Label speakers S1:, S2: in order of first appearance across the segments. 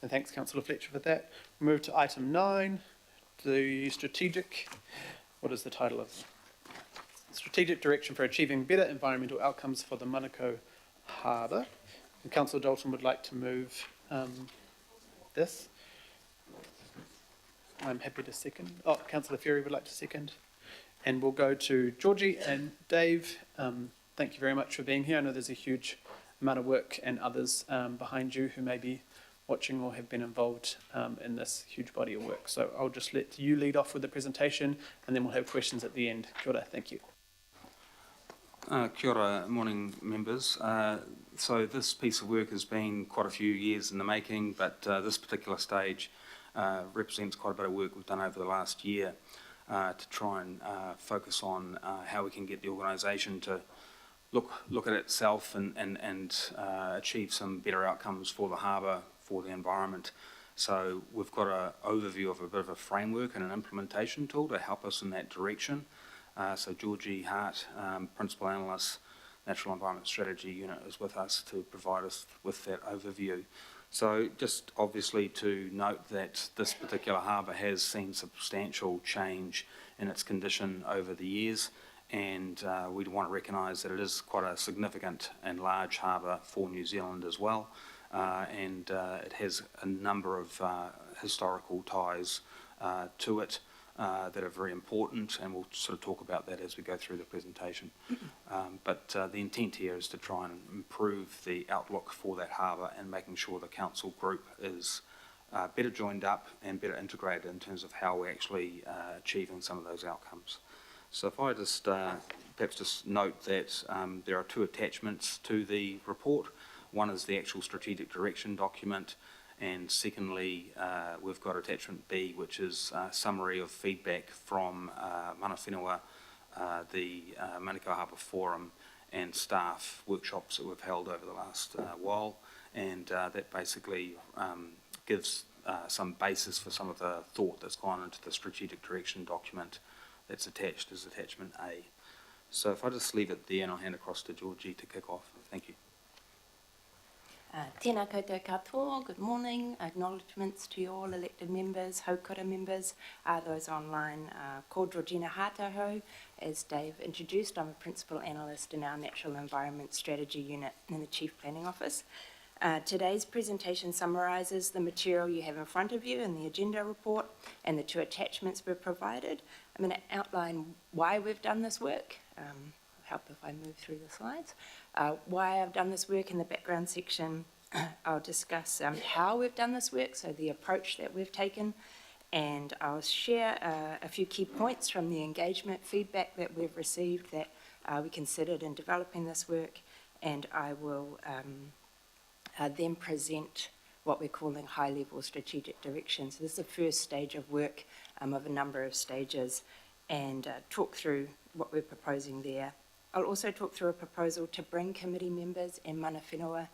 S1: And thanks, Councillor Fletcher, for that. We move to item 9, the strategic, what is the title of Strategic Direction for Achieving Better Environmental Outcomes for the Manukau Harbour. And Councillor Dalton would like to move this. I'm happy to second. Oh, Councillor Ferry would like to second. And we'll go to Georgie and Dave. Thank you very much for being here. I know there's a huge amount of work and others behind you who may be watching or have been involved in this huge body of work. So I'll just let you lead off with the presentation and then we'll have questions at the end. Kia ora, thank you.
S2: Kia ora, morning members. So this piece of work has been quite a few years in the making, but this particular stage represents quite a bit of work we've done over the last year to try and focus on how we can get the organisation to look at itself and achieve some better outcomes for the harbour, for the environment. So we've got an overview of a bit of a framework and an implementation tool to help us in that direction. So Georgie Hart, Principal Analyst, Natural Environment Strategy Unit, is with us to provide us with that overview. So just obviously to note that this particular harbour has seen substantial change in its condition over the years, and we'd want to recognise that it is quite a significant and large harbour for New Zealand as well, and it has a number of historical ties to it that are very important, and we'll sort of talk about that as we go through the presentation. But the intent here is to try and improve the outlook for that harbour and making sure the council group is better joined up and better integrated in terms of how we're actually achieving some of those outcomes. So if I just perhaps just note that there are 2 attachments to the report. One is the actual strategic direction document, and secondly we've got attachment B, which is a summary of feedback from mana whenua, the Manukau Harbour Forum and staff workshops that we've held over the last while, and that basically gives some basis for some of the thought that's gone into the strategic direction document that's attached as attachment A. So if I just leave it there and I'll hand across to Georgie to kick off. Thank you.
S3: Tēnā koutou katoa, good morning. Acknowledgements to you all elected members, haukura members, those online. Ko Georgina Hātahau, as Dave introduced, I'm a Principal Analyst in our Natural Environment Strategy Unit in the Chief Planning Office. Today's presentation summarises the material you have in front of you in the agenda report and the 2 attachments we've provided. I'm going to outline why we've done this work. Help if I move through the slides. Why I've done this work in the background section. I'll discuss how we've done this work, so the approach that we've taken, and I'll share a few key points from the engagement feedback that we've received that we considered in developing this work, and I will then present what we're calling high-level strategic direction. So this is the first stage of work of a number of stages, and talk through what we're proposing there. I'll also talk through a proposal to bring committee members and mana whenua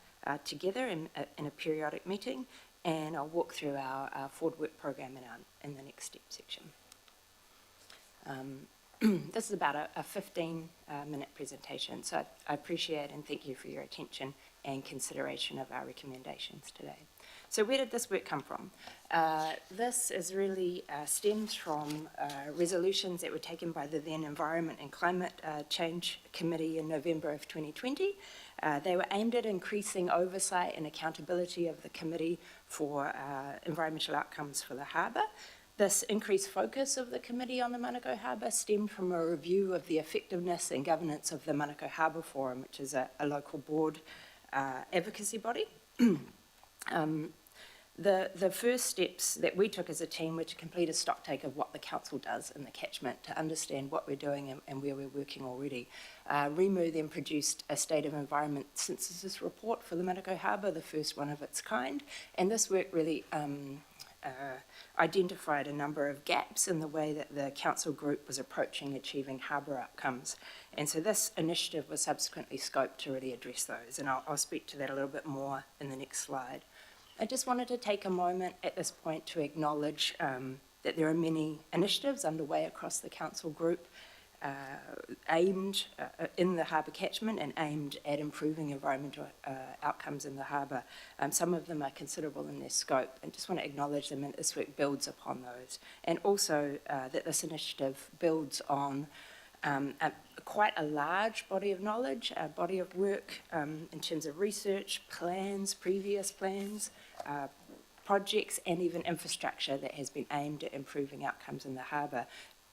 S3: together in a periodic meeting, and I'll walk through our forward work program in the next step section. This is about a 15-minute presentation, so I appreciate and thank you for your attention and consideration of our recommendations today. So where did this work come from? This is really stems from resolutions that were taken by the then Environment and Climate Change Committee in November of 2020. They were aimed at increasing oversight and accountability of the committee for environmental outcomes for the harbour. This increased focus of the committee on the Manukau Harbour stemmed from a review of the effectiveness and governance of the Manukau Harbour Forum, which is a local board advocacy body. The first steps that we took as a team were to complete a stocktake of what the council does in the catchment to understand what we're doing and where we're working already. REMU then produced a State of Environment Synthesis report for the Manukau Harbour, the first one of its kind, and this work really identified a number of gaps in the way that the council group was approaching achieving harbour outcomes. And so this initiative was subsequently scoped to really address those, and I'll speak to that a little bit more in the next slide. I just wanted to take a moment at this point to acknowledge that there are many initiatives underway across the council group. aimed in the harbour catchment and aimed at improving environmental outcomes in the harbour. Some of them are considerable in their scope, and just want to acknowledge them, and this work builds upon those. And also that this initiative builds on quite a large body of knowledge, a body of work in terms of research, plans, previous plans, projects, and even infrastructure that has been aimed at improving outcomes in the harbour.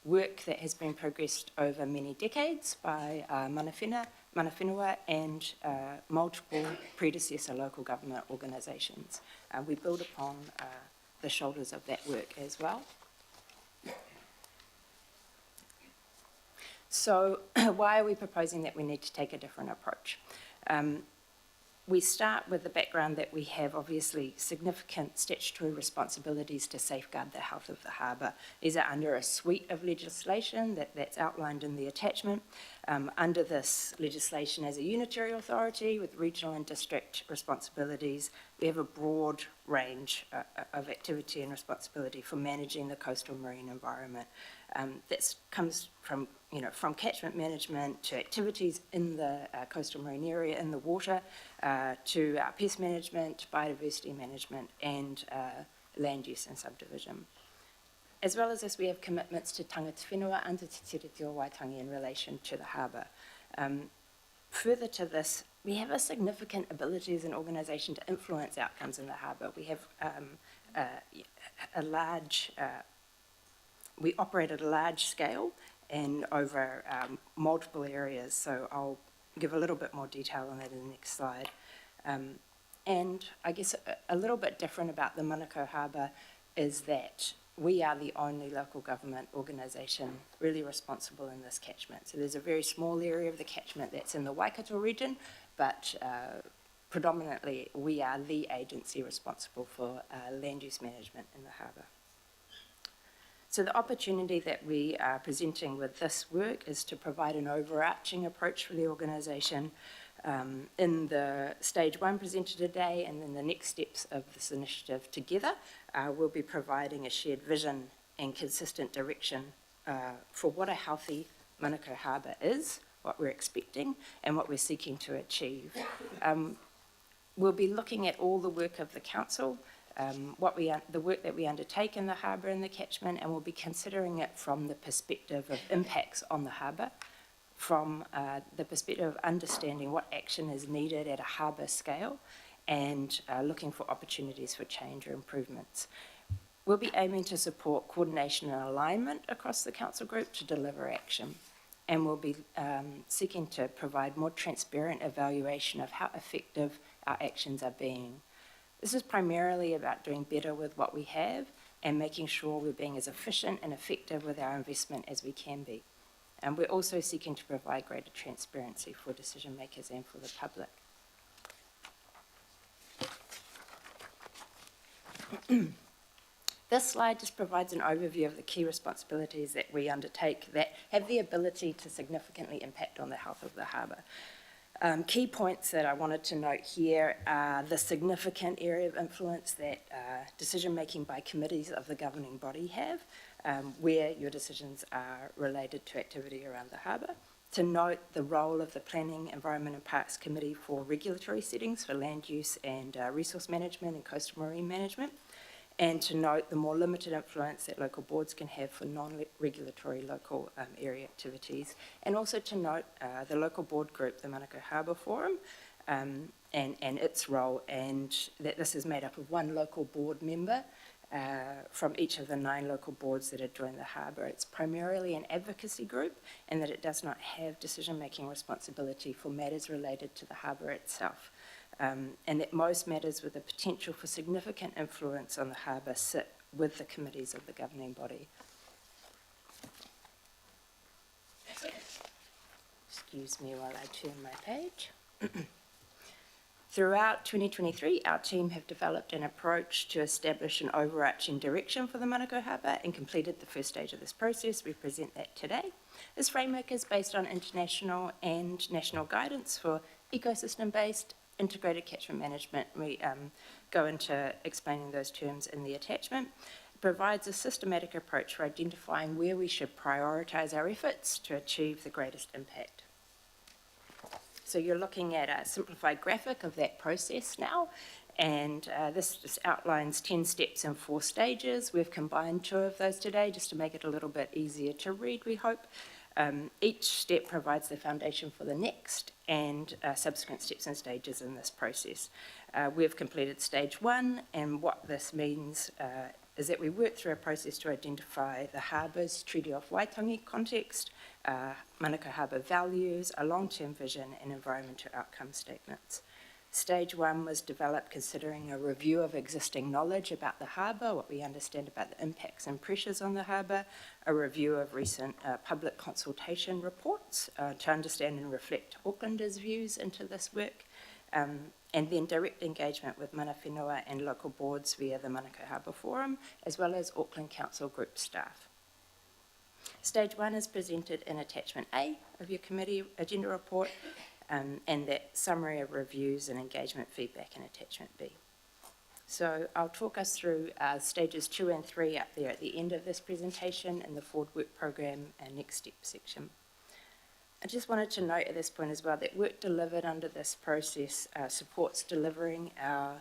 S3: Work that has been progressed over many decades by mana whenua and multiple predecessor local government organisations. We build upon the shoulders of that work as well. So why are we proposing that we need to take a different approach? We start with the background that we have obviously significant statutory responsibilities to safeguard the health of the harbour. These are under a suite of legislation that's outlined in the attachment. Under this legislation as a unitary authority with regional and district responsibilities, we have a broad range of activity and responsibility for managing the coastal marine environment. That comes from catchment management to activities in the coastal marine area, in the water, to pest management, biodiversity management, and land use and subdivision. As well as this, we have commitments to tangata whenua under Te Tiriti o Waitangi in relation to the harbour. Further to this, we have a significant ability as an organisation to influence outcomes in the harbour. We have we operate at a large scale and over multiple areas, so I'll give a little bit more detail on that in the next slide. And I guess a little bit different about the Manukau Harbour is that we are the only local government organisation really responsible in this catchment. So there's a very small area of the catchment that's in the Waikato region, but predominantly we are the agency responsible for land use management in the harbour. So the opportunity that we are presenting with this work is to provide an overarching approach for the organisation. In the stage one presented today and then the next steps of this initiative together, we'll be providing a shared vision and consistent direction for what a healthy Manukau Harbour is, what we're expecting and what we're seeking to achieve. We'll be looking at all the work of the council, the work that we undertake in the harbour and the catchment, and we'll be considering it from the perspective of impacts on the harbour, from the perspective of understanding what action is needed at a harbour scale, and looking for opportunities for change or improvements. We'll be aiming to support coordination and alignment across the council group to deliver action, and we'll be seeking to provide more transparent evaluation of how effective our actions are being. This is primarily about doing better with what we have and making sure we're being as efficient and effective with our investment as we can be. And we're also seeking to provide greater transparency for decision makers and for the public. This slide just provides an overview of the key responsibilities that we undertake that have the ability to significantly impact on the health of the harbour. Key points that I wanted to note here are the significant area of influence that decision-making by committees of the governing body have, where your decisions are related to activity around the harbour. To note the role of the Planning, Environment and Parks Committee for regulatory settings for land use and resource management and coastal marine management. And to note the more limited influence that local boards can have for non-regulatory local area activities. And also to note the local board group, the Manukau Harbour Forum, and its role, and that this is made up of one local board member from each of the 9 local boards that have joined the harbour. It's primarily an advocacy group, and that it does not have decision-making responsibility for matters related to the harbour itself. And that most matters with the potential for significant influence on the harbour sit with the committees of the governing body. Excuse me while I turn my page. Throughout 2023, our team have developed an approach to establish an overarching direction for the Manukau Harbour and completed the first stage of this process. We present that today. This framework is based on international and national guidance for ecosystem-based integrated catchment management. We go into explaining those terms in the attachment. provides a systematic approach for identifying where we should prioritise our efforts to achieve the greatest impact. So you're looking at a simplified graphic of that process now, and this just outlines 10 steps in 4 stages. We've combined 2 of those today just to make it a little bit easier to read, we hope. Each step provides the foundation for the next and subsequent steps and stages in this process. We've completed stage 1, and what this means is that we work through a process to identify the harbour's Treaty of Waitangi context, Manukau Harbour values, a long-term vision and environmental outcome statements. Stage 1 was developed considering a review of existing knowledge about the harbour, what we understand about the impacts and pressures on the harbour, a review of recent public consultation reports to understand and reflect Aucklanders' views into this work, and then direct engagement with mana whenua and local boards via the Manukau Harbour Forum, as well as Auckland Council group staff. Stage 1 is presented in attachment A of your committee agenda report, and that summary of reviews and engagement feedback in attachment B. So I'll talk us through stages 2 and 3 up there at the end of this presentation in the forward work programme and next step section. I just wanted to note at this point as well that work delivered under this process supports delivering our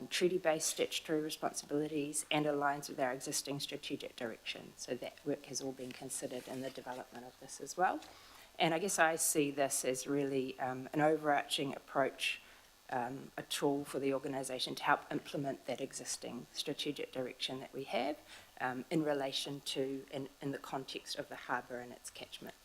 S3: treaty-based statutory responsibilities and aligns with our existing strategic direction. So that work has all been considered in the development of this as well. And I guess I see this as really an overarching approach, a tool for the organisation to help implement that existing strategic direction that we have in relation to, in the context of the harbour and its catchment.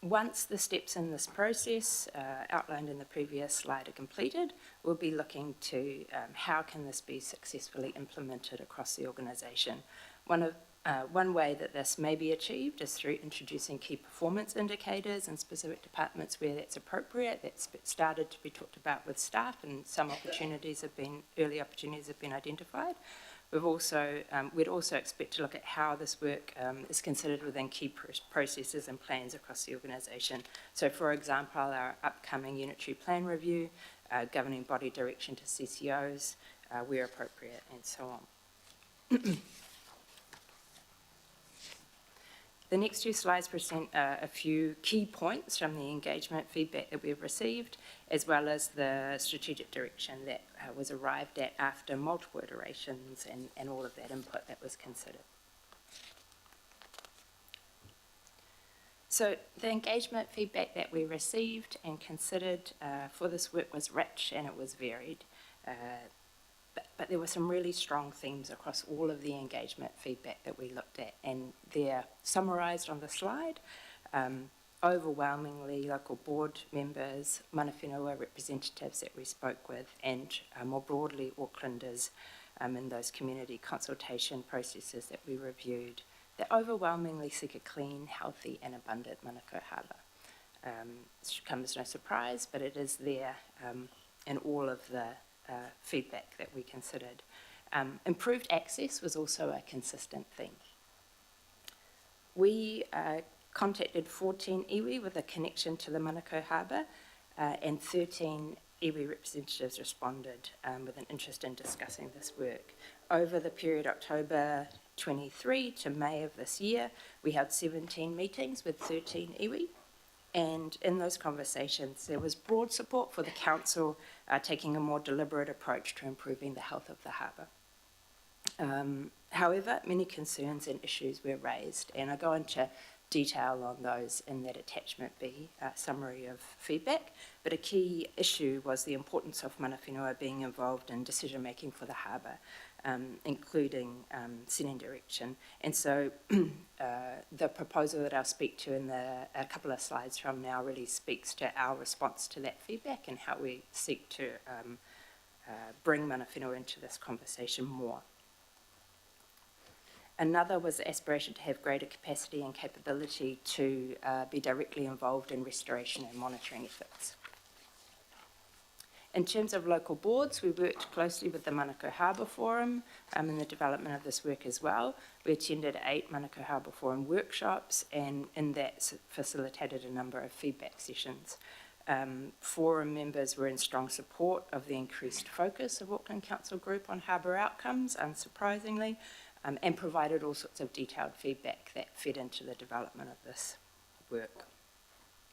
S3: Once the steps in this process outlined in the previous slide are completed, we'll be looking to how can this be successfully implemented across the organisation. One way that this may be achieved is through introducing key performance indicators in specific departments where that's appropriate. That's started to be talked about with staff, and some early opportunities have been identified. We'd also expect to look at how this work is considered within key processes and plans across the organisation. So, for example, our upcoming unitary plan review, governing body direction to CCOs, where appropriate, and so on. The next 2 slides present a few key points from the engagement feedback that we've received, as well as the strategic direction that was arrived at after multiple iterations and all of that input that was considered. So the engagement feedback that we received and considered for this work was rich and it was varied. But there were some really strong themes across all of the engagement feedback that we looked at, and they're summarised on the slide. Overwhelmingly, local board members, mana whenua representatives that we spoke with, and more broadly, Aucklanders in those community consultation processes that we reviewed, that overwhelmingly seek a clean, healthy and abundant Manukau Harbour. It should come as no surprise, but it is there in all of the feedback that we considered. Improved access was also a consistent theme. We contacted 14 iwi with a connection to the Manukau Harbour, and 13 iwi representatives responded with an interest in discussing this work. Over the period October 23 to May of this year, we held 17 meetings with 13 iwi. And in those conversations, there was broad support for the council taking a more deliberate approach to improving the health of the harbour. However, many concerns and issues were raised, and I go into detail on those in that attachment B summary of feedback. But a key issue was the importance of mana whenua being involved in decision making for the harbour, including setting direction. And so the proposal that I'll speak to in a couple of slides from now really speaks to our response to that feedback and how we seek to bring mana whenua into this conversation more. Another was the aspiration to have greater capacity and capability to be directly involved in restoration and monitoring efforts. In terms of local boards, we worked closely with the Manukau Harbour Forum in the development of this work as well. We attended 8 Manukau Harbour Forum workshops, and in that facilitated a number of feedback sessions. Forum members were in strong support of the increased focus of Auckland Council Group on harbour outcomes, unsurprisingly, and provided all sorts of detailed feedback that fed into the development of this work.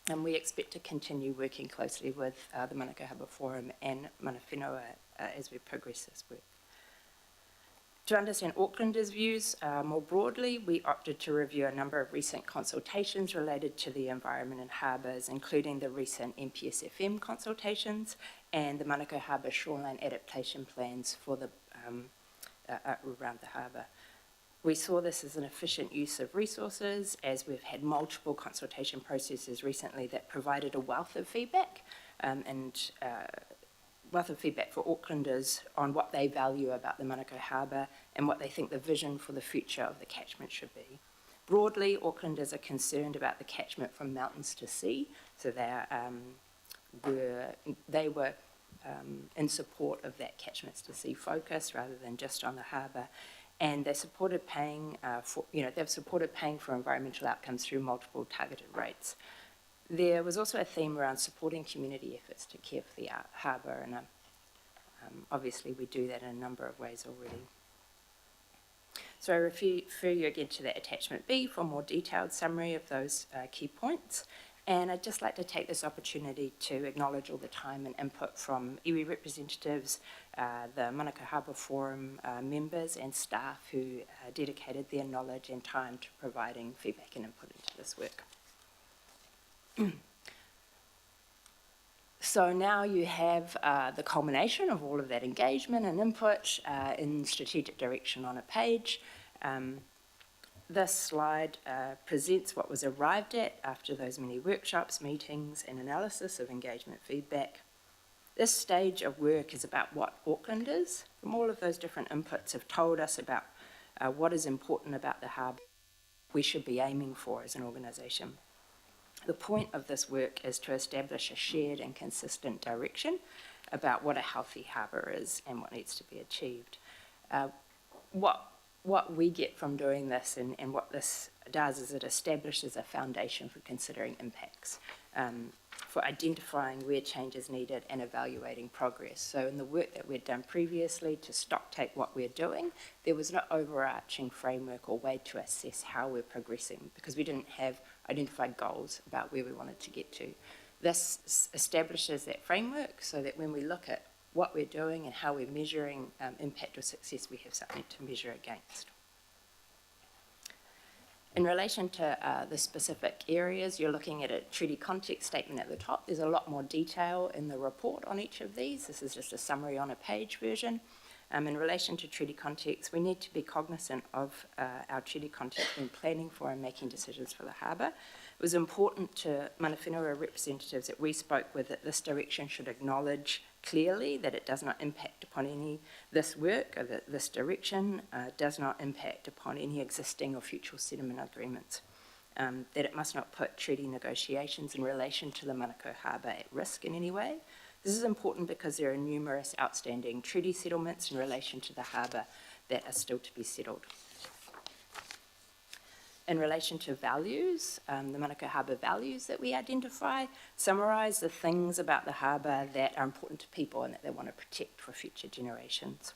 S3: And we expect to continue working closely with the Manukau Harbour Forum and Mana Whenua as we progress this work. To understand Aucklanders' views more broadly, we opted to review a number of recent consultations related to the environment and harbours, including the recent MPSFM consultations and the Manukau Harbour shoreline adaptation plans for the around the harbour. We saw this as an efficient use of resources, as we've had multiple consultation processes recently that provided a wealth of feedback for Aucklanders on what they value about the Manukau Harbour and what they think the vision for the future of the catchment should be. Broadly, Aucklanders are concerned about the catchment from mountains to sea, so they were in support of that catchments to sea focus rather than just on the harbour. And they supported paying they've supported paying for environmental outcomes through multiple targeted rates. There was also a theme around supporting community efforts to care for the harbour, and obviously we do that in a number of ways already. So I refer you again to that attachment B for a more detailed summary of those key points. And I'd just like to take this opportunity to acknowledge all the time and input from iwi representatives, the Manukau Harbour Forum members and staff who dedicated their knowledge and time to providing feedback and input into this work. So now you have the culmination of all of that engagement and input in strategic direction on a page. This slide presents what was arrived at after those many workshops, meetings, and analysis of engagement feedback. This stage of work is about what Aucklanders, from all of those different inputs, have told us about what is important about the harbour, we should be aiming for as an organisation. The point of this work is to establish a shared and consistent direction about what a healthy harbour is and what needs to be achieved. What we get from doing this and what this does is it establishes a foundation for considering impacts, for identifying where change is needed and evaluating progress. So in the work that we'd done previously to stock take what we're doing, there was no overarching framework or way to assess how we're progressing because we didn't have identified goals about where we wanted to get to. This establishes that framework so that when we look at what we're doing and how we're measuring impact or success, we have something to measure against. In relation to the specific areas, you're looking at a treaty context statement at the top. There's a lot more detail in the report on each of these. This is just a summary on a page version. In relation to treaty context, we need to be cognizant of our treaty context when planning for and making decisions for the harbour. It was important to Mana Whenua representatives that we spoke with that this direction should acknowledge clearly that it does not impact upon this work, or that this direction does not impact upon any existing or future settlement agreements, that it must not put treaty negotiations in relation to the Manukau Harbour at risk in any way. This is important because there are numerous outstanding treaty settlements in relation to the harbour that are still to be settled. In relation to values, the Manukau Harbour values that we identify summarise the things about the harbour that are important to people and that they want to protect for future generations.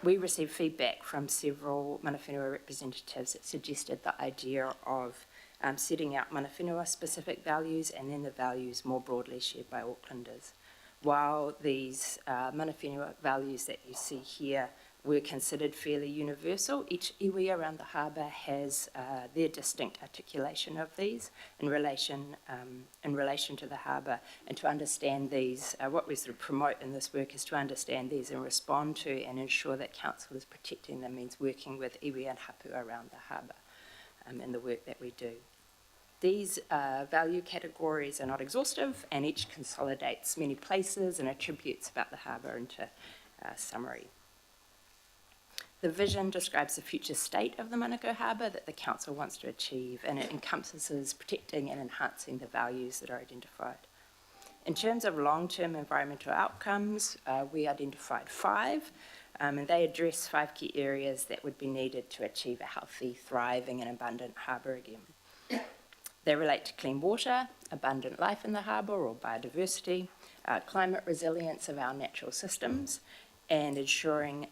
S3: We received feedback from several Mana Whenua representatives that suggested the idea of setting out Mana Whenua specific values and then the values more broadly shared by Aucklanders. While these Mana Whenua values that you see here were considered fairly universal, each iwi around the harbour has their distinct articulation of these in relation to the harbour. And to understand these, what we sort of promote in this work is to understand these and respond to and ensure that council is protecting them means working with iwi and hapu around the harbour in the work that we do. These value categories are not exhaustive and each consolidates many places and attributes about the harbour into summary. The vision describes the future state of the Manukau Harbour that the council wants to achieve, and it encompasses protecting and enhancing the values that are identified. In terms of long-term environmental outcomes, we identified 5, and they address 5 key areas that would be needed to achieve a healthy, thriving and abundant harbour again. They relate to clean water, abundant life in the harbour or biodiversity, climate resilience of our natural systems, and ensuring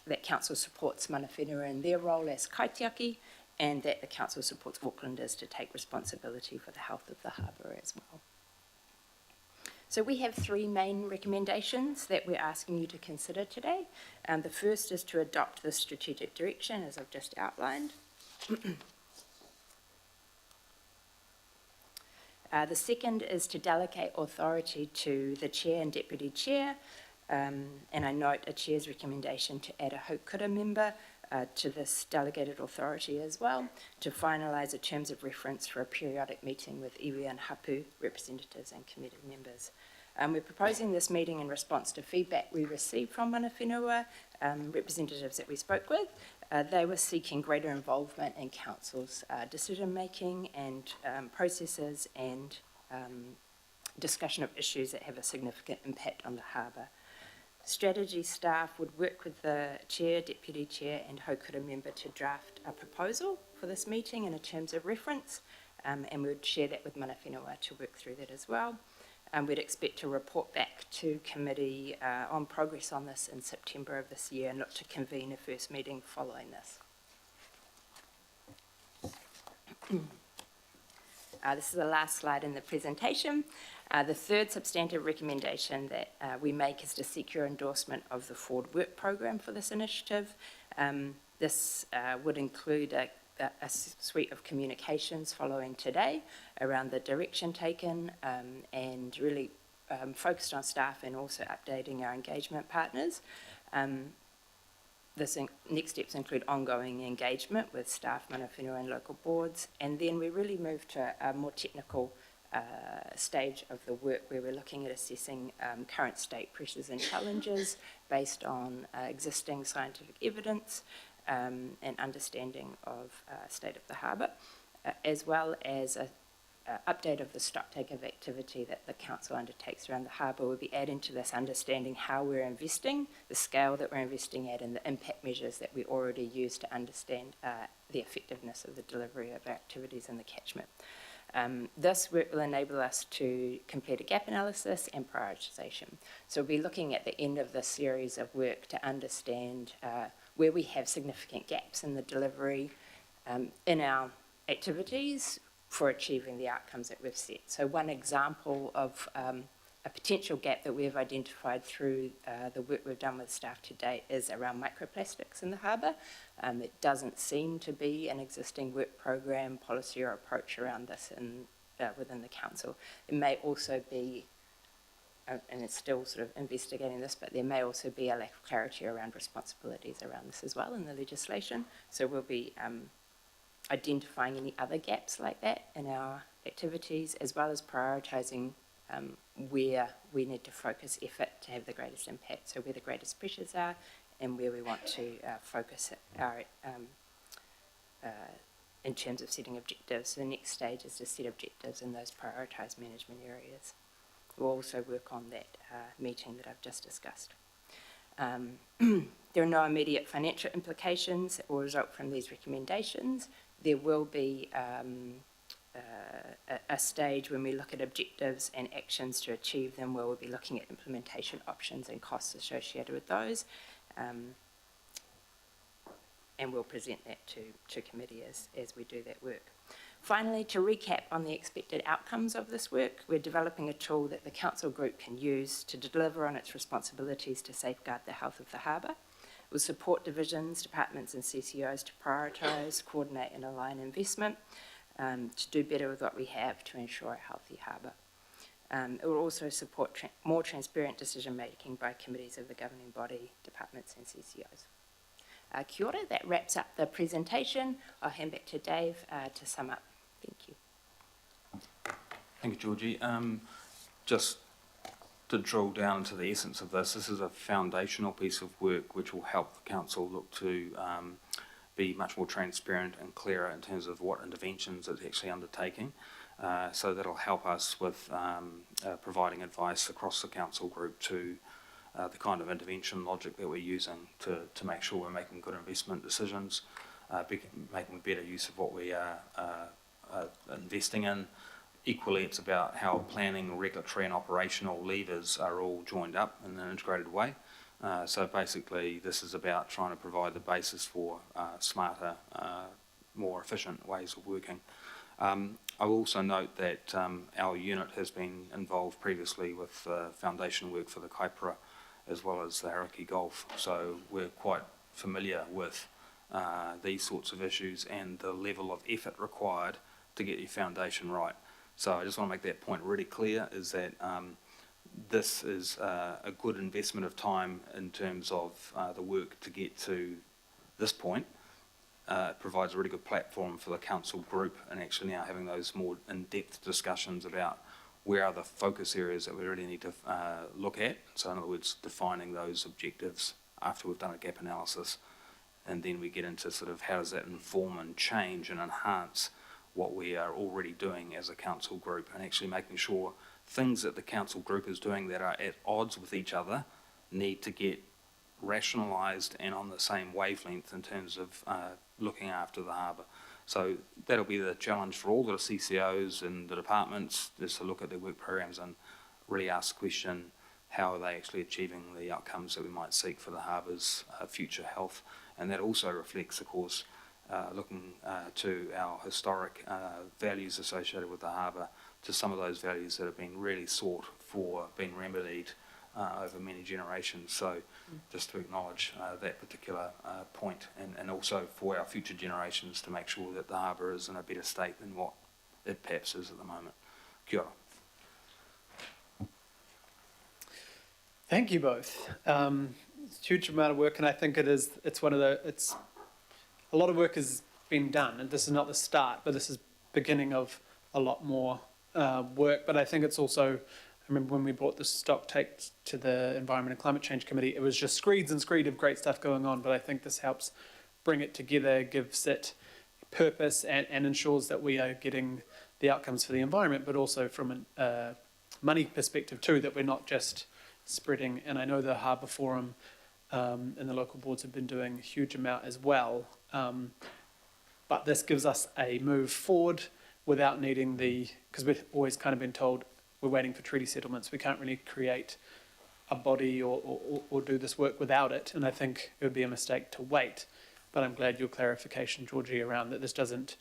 S3: that council supports mana whenua in their role as kaitiaki, and that the council supports Aucklanders to take responsibility for the health of the harbour as well. So we have three main recommendations that we're asking you to consider today. The first is to adopt the strategic direction, as I've just outlined. The second is to delegate authority to the chair and deputy chair, and I note a chair's recommendation to add a haukura member to this delegated authority as well, to finalise the terms of reference for a periodic meeting with iwi and hapu representatives and committee members. We're proposing this meeting in response to feedback we received from mana whenua, representatives that we spoke with. They were seeking greater involvement in council's decision-making and processes and discussion of issues that have a significant impact on the harbour. Strategy staff would work with the chair, deputy chair and haukura member to draft a proposal for this meeting in a terms of reference, and we would share that with mana whenua to work through that as well. We'd expect to report back to committee on progress on this in September of this year and look to convene a first meeting following this. This is the last slide in the presentation. The third substantive recommendation that we make is to seek your endorsement of the forward work program for this initiative. This would include a suite of communications following today around the direction taken and really focused on staff and also updating our engagement partners. Next steps include ongoing engagement with staff, mana whenua and local boards, and then we really move to a more technical stage of the work where we're looking at assessing current state pressures and challenges based on existing scientific evidence and understanding of state of the harbour, as well as an update of the stocktake of activity that the council undertakes around the harbour. We'll be adding to this understanding how we're investing, the scale that we're investing at, and the impact measures that we already use to understand the effectiveness of the delivery of our activities in the catchment. This work will enable us to complete a gap analysis and prioritisation. So we'll be looking at the end of this series of work to understand where we have significant gaps in the delivery in our activities for achieving the outcomes that we've set. So one example of a potential gap that we've identified through the work we've done with staff to date is around microplastics in the harbour. It doesn't seem to be an existing work program, policy or approach around this within the council. It may also be, and it's still sort of investigating this, but there may also be a lack of clarity around responsibilities around this as well in the legislation. So we'll be identifying any other gaps like that in our activities, as well as prioritising where we need to focus effort to have the greatest impact, so where the greatest pressures are and where we want to focus our in terms of setting objectives. So the next stage is to set objectives in those prioritised management areas. We'll also work on that meeting that I've just discussed. There are no immediate financial implications that will result from these recommendations. There will be a stage when we look at objectives and actions to achieve them, where we'll be looking at implementation options and costs associated with those, and we'll present that to committee as we do that work. Finally, to recap on the expected outcomes of this work, we're developing a tool that the council group can use to deliver on its responsibilities to safeguard the health of the harbour. We'll support divisions, departments and CCOs to prioritise, coordinate and align investment, to do better with what we have to ensure a healthy harbour. It will also support more transparent decision making by committees of the governing body, departments and CCOs. Kia ora, that wraps up the presentation. I'll hand back to Dave to sum up. Thank you.
S2: Thank you, Georgie. Just to drill down to the essence of this is a foundational piece of work which will help the council look to be much more transparent and clearer in terms of what interventions it's actually undertaking. So that'll help us with providing advice across the council group to the kind of intervention logic that we're using to make sure we're making good investment decisions, making better use of what we are investing in. Equally, it's about how planning, regulatory and operational levers are all joined up in an integrated way. So basically, this is about trying to provide the basis for smarter, more efficient ways of working. I will also note that our unit has been involved previously with foundation work for the Kaipara as well as the Hauraki Golf, so we're quite familiar with these sorts of issues and the level of effort required to get your foundation right. So I just want to make that point really clear, is that this is a good investment of time in terms of the work to get to this point. It provides a really good platform for the council group and actually now having those more in-depth discussions about where are the focus areas that we really need to look at. So in other words, defining those objectives after we've done a gap analysis, and then we get into sort of how does that inform and change and enhance what we are already doing as a council group, and actually making sure things that the council group is doing that are at odds with each other need to get rationalised and on the same wavelength in terms of looking after the harbour. So that'll be the challenge for all the CCOs and the departments, is to look at their work programs and really ask the question, how are they actually achieving the outcomes that we might seek for the harbour's future health? And that also reflects, of course, looking to our historic values associated with the harbour, to some of those values that have been really sought for, being remedied over many generations. So just to acknowledge that particular point, and also for our future generations to make sure that the harbour is in a better state than what it perhaps is at the moment. Kia ora.
S1: Thank you both. It's a huge amount of work, and I think it's a lot of work has been done, and this is not the start, but this is beginning of a lot more work. But I think it's also, I remember when we brought the stock take to the Environment and Climate Change Committee, it was just screeds and screed of great stuff going on, but I think this helps bring it together, gives it purpose, and ensures that we are getting the outcomes for the environment, but also from a money perspective too, that we're not just spreading. And I know the Harbour Forum and the local boards have been doing a huge amount as well. But this gives us a move forward without needing because we've always kind of been told we're waiting for treaty settlements. We can't really create a body or do this work without it. And I think it would be a mistake to wait. But I'm glad your clarification, Georgie, around that this doesn't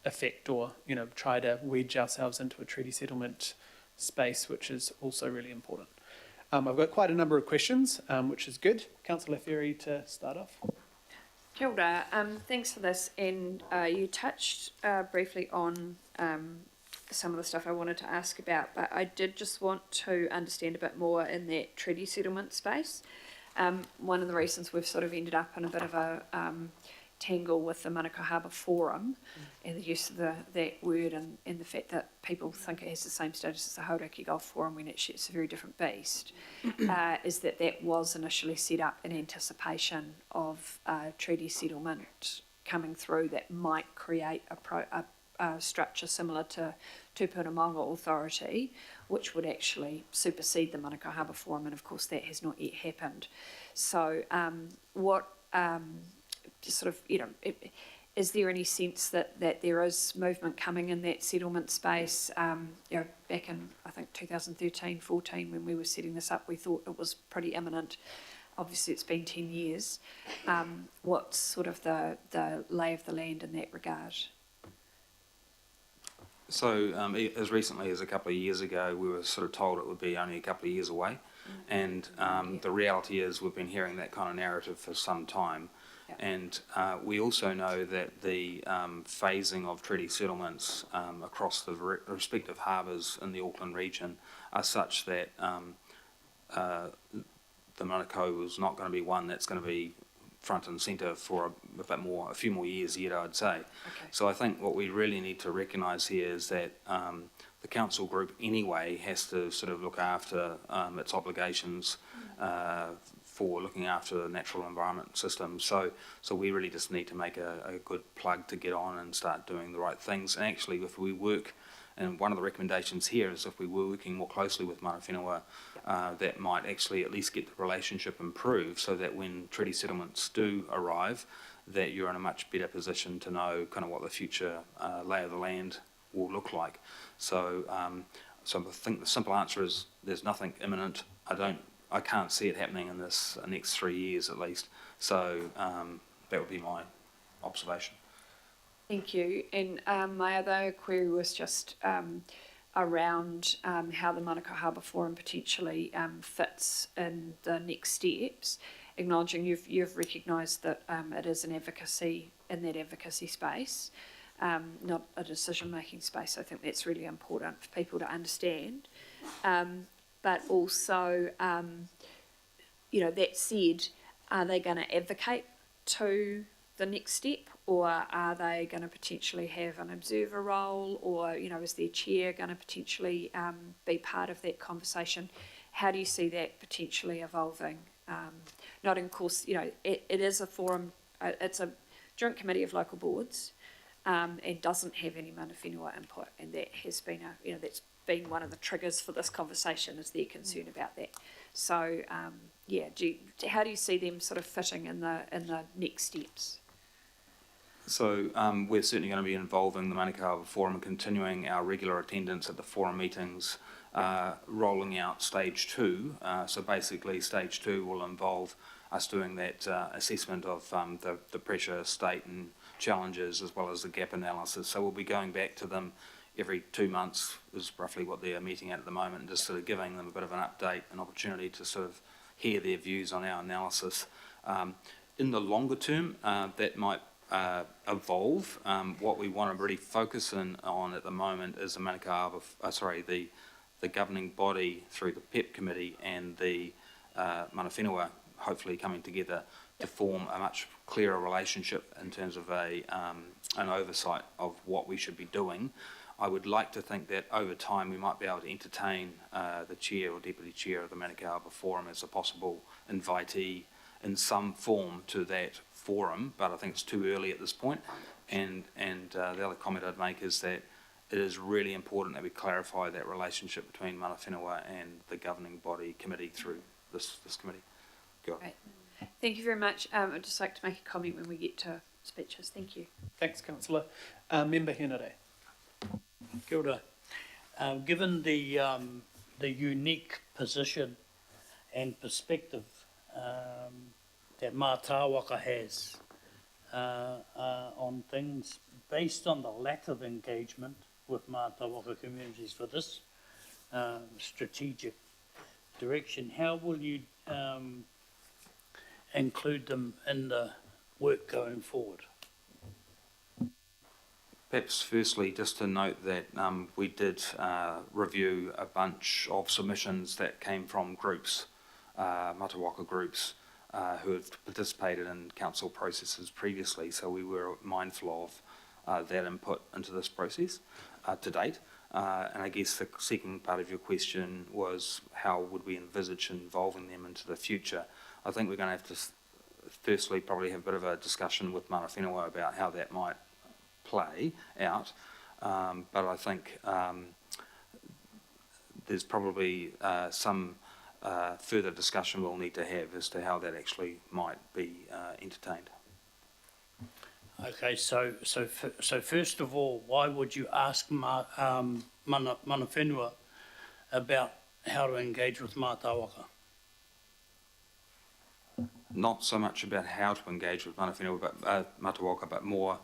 S1: affect or, try to wedge ourselves into a treaty settlement space, which is also really important. I've got quite a number of questions, which is good. Councillor Ferry to start off.
S4: Kia ora. Thanks for this, and you touched briefly on some of the stuff I wanted to ask about, but I did just want to understand a bit more in that treaty settlement space. One of the reasons we've sort of ended up in a bit of a tangle with the Manukau Harbour Forum and the use of that word, and the fact that people think it has the same status as the Hauraki Golf Forum when actually it's a very different beast, is that was initially set up in anticipation of treaty settlement coming through that might create a structure similar to Tupuna Maunga Authority, which would actually supersede the Manukau Harbour Forum, and of course that has not yet happened. So is there any sense that there is movement coming in that settlement space? Back in, I think, 2013-14, when we were setting this up, we thought it was pretty imminent. Obviously, it's been 10 years. What's sort of the lay of the land in that regard?
S2: So as recently as a couple of years ago, we were sort of told it would be only a couple of years away. And the reality is we've been hearing that kind of narrative for some time. And we also know that the phasing of treaty settlements across the respective harbours in the Auckland region are such that the Manukau is not going to be one that's going to be front and centre for a few more years yet, I'd say. Okay. So I think what we really need to recognise here is that the council group anyway has to sort of look after its obligations for looking after the natural environment system. So we really just need to make a good plug to get on and start doing the right things. And actually, if we work, and one of the recommendations here is if we were working more closely with mana whenua, that might actually at least get the relationship improved, so that when treaty settlements do arrive, that you're in a much better position to know kind of what the future lay of the land will look like. So, so I think the simple answer is there's nothing imminent. I can't see it happening in this next 3 years at least. So that would be my observation.
S4: Thank you. And my other query was just around how the Manukau Harbour Forum potentially fits in the next steps, acknowledging you've recognised that it is an advocacy in that advocacy space, not a decision-making space. I think that's really important for people to understand. But also, that said, are they going to advocate to the next step, or are they going to potentially have an observer role, or is their chair going to potentially be part of that conversation? How do you see that potentially evolving? Not in course, it is a forum, it's a joint committee of local boards, and doesn't have any mana whenua input, and that has been that's been one of the triggers for this conversation, is their concern about that. So how do you see them sort of fitting in the next steps?
S2: So we're certainly going to be involving the Manukau Harbour Forum and continuing our regular attendance at the forum meetings, rolling out stage 2. So basically stage 2 will involve us doing that assessment of the pressure state and challenges, as well as the gap analysis. So we'll be going back to them every 2 months, is roughly what they're meeting at the moment, and just sort of giving them a bit of an update, an opportunity to sort of hear their views on our analysis. In the longer term, that might evolve. What we want to really focus on at the moment is the Manukau Harbour, the governing body through the PEP committee and the mana whenua hopefully coming together to form a much clearer relationship in terms of an oversight of what we should be doing. I would like to think that over time we might be able to entertain the chair or deputy chair of the Manukau Harbour Forum as a possible invitee in some form to that forum, but I think it's too early at this point. And the other comment I'd make is that it is really important that we clarify that relationship between mana whenua and the governing body committee through this committee. Go on.
S4: Great. Thank you very much. I'd just like to make a comment when we get to speeches. Thank you.
S1: Thanks, Councillor. Member Henare.
S5: Kia ora. Given the unique position and perspective that Mātāwaka has on things, based on the lack of engagement with Mātāwaka communities for this strategic direction, how will you include them in the work going forward?
S2: Perhaps firstly, just to note that we did review a bunch of submissions that came from groups, Mātāwaka groups, who have participated in council processes previously, so we were mindful of that input into this process to date. And I guess the second part of your question was how would we envisage involving them into the future? I think we're going to have to firstly probably have a bit of a discussion with mana whenua about how that might play out, but I think there's probably some further discussion we'll need to have as to how that actually might be entertained.
S5: Okay, so first of all, why would you ask mana whenua about how to engage with Mātāwaka?
S2: Not so much about how to engage with mana whenua, but Mātāwaka, but more,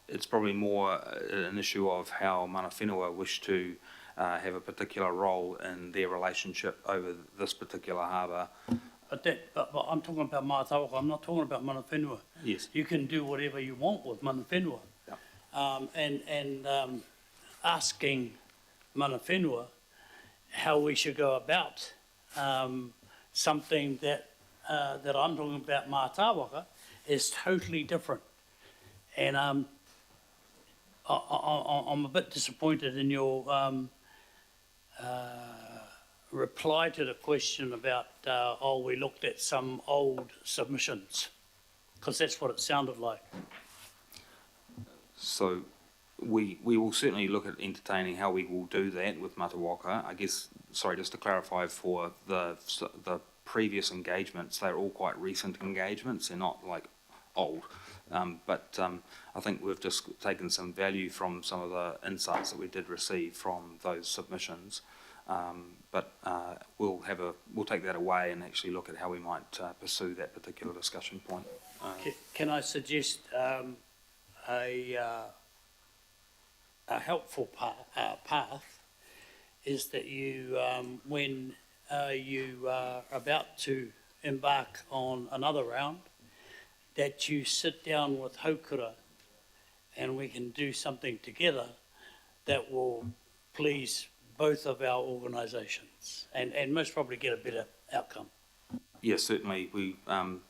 S2: it's probably more an issue of how mana whenua wish to have a particular role in their relationship over this particular harbour.
S5: But I'm talking about Mātāwaka, I'm not talking about mana whenua.
S2: Yes.
S5: You can do whatever you want with mana whenua.
S2: Yeah.
S5: Asking mana whenua how we should go about something that I'm talking about Mātāwaka is totally different. And I'm a bit disappointed in your reply to the question about, we looked at some old submissions, because that's what it sounded like.
S2: So we will certainly look at entertaining how we will do that with Mātāwaka. I guess, sorry, just to clarify for the previous engagements, they're all quite recent engagements. They're not like old. But I think we've just taken some value from some of the insights that we did receive from those submissions. But we'll take that away and actually look at how we might pursue that particular discussion point.
S5: Can I suggest a helpful path is that you, when you are about to embark on another round, that you sit down with Haukura and we can do something together that will please both of our organisations and most probably get a better outcome.
S2: Yes, certainly. We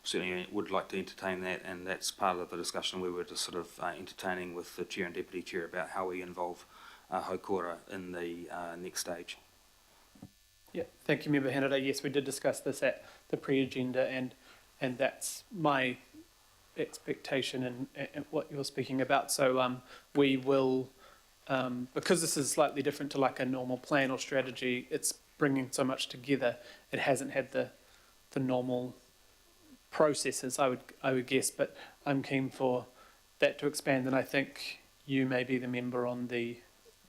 S2: certainly would like to entertain that, and that's part of the discussion we were just sort of entertaining with the Chair and Deputy Chair about how we involve Haukura in the next stage.
S1: Yeah, thank you, Member Hanada. Yes, we did discuss this at the pre-agenda, and that's my expectation and what you're speaking about. So we will, because this is slightly different to like a normal plan or strategy, it's bringing so much together. It hasn't had the normal processes, I would guess, but I'm keen for that to expand, and I think you may be the member on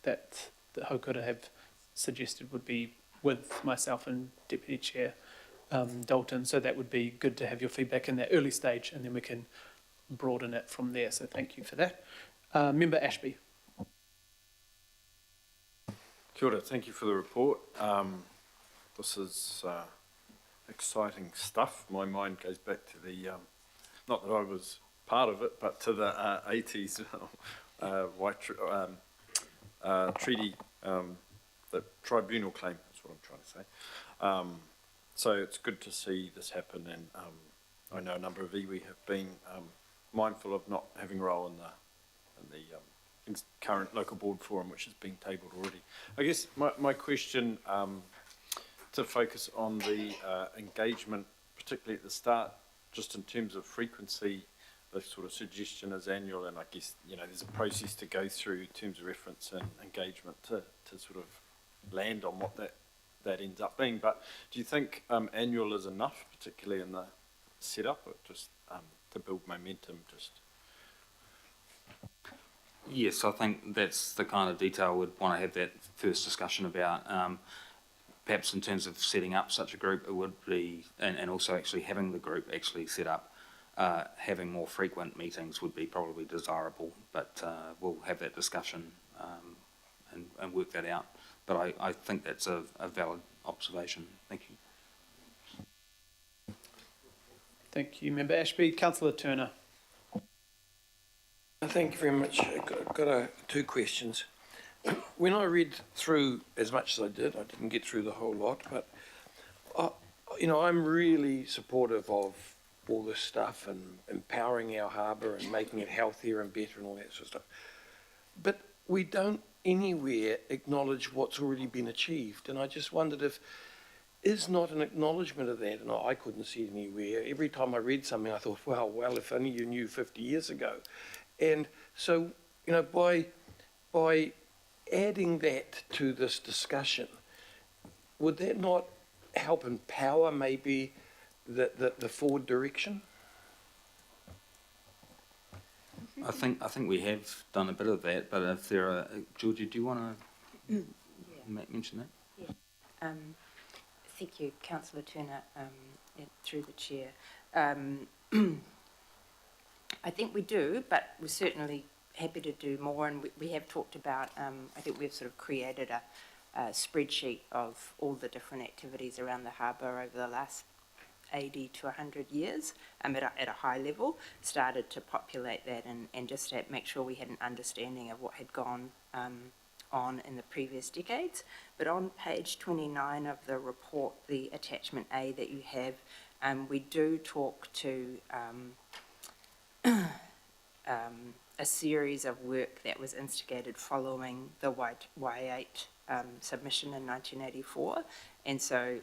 S1: that Haukura have suggested would be with myself and Deputy Chair Dalton, so that would be good to have your feedback in that early stage, and then we can broaden it from there, so thank you for that. Member Ashby.
S6: Kia ora, thank you for the report. This is exciting stuff. My mind goes back to the, not that I was part of it, but to the 80s treaty, the tribunal claim, that's what I'm trying to say. So it's good to see this happen, and I know a number of iwi have been mindful of not having a role in the current local board forum, which has been tabled already. I guess my question to focus on the engagement, particularly at the start, just in terms of frequency. The sort of suggestion is annual, and I guess, you know, there's a process to go through in terms of reference and engagement to sort of land on what that ends up being. But do you think annual is enough, particularly in the setup, or just to build momentum?
S2: Yes, I think that's the kind of detail we'd want to have that first discussion about. Perhaps in terms of setting up such a group, it would be, and also actually having the group actually set up, having more frequent meetings would be probably desirable, but we'll have that discussion and work that out. But I think that's a valid observation. Thank you.
S1: Thank you, Member Ashby. Councillor Turner.
S7: Thank you very much. I've got two questions. When I read through as much as I didn't get through the whole lot, but you know, I'm really supportive of all this stuff and empowering our harbour and making it healthier and better and all that sort of stuff. But we don't anywhere acknowledge what's already been achieved, and I just wondered if is not an acknowledgement of that, and I couldn't see it anywhere. Every time I read something I thought, well, if only you knew 50 years ago. And so, you know, by adding that to this discussion, would that not help empower maybe the forward direction?
S2: I think we have done a bit of that, but if there are, Georgie, do you want to mention that?
S3: Yeah. Thank you, Councillor Turner, through the Chair. I think we do, but we're certainly happy to do more, and we have talked about, I think we've sort of created a spreadsheet of all the different activities around the harbour over the last 80 to 100 years at a high level, started to populate that and just to make sure we had an understanding of what had gone on in the previous decades. But on page 29 of the report, the attachment A that you have, we do talk to a series of work that was instigated following the Y8 submission in 1984, and so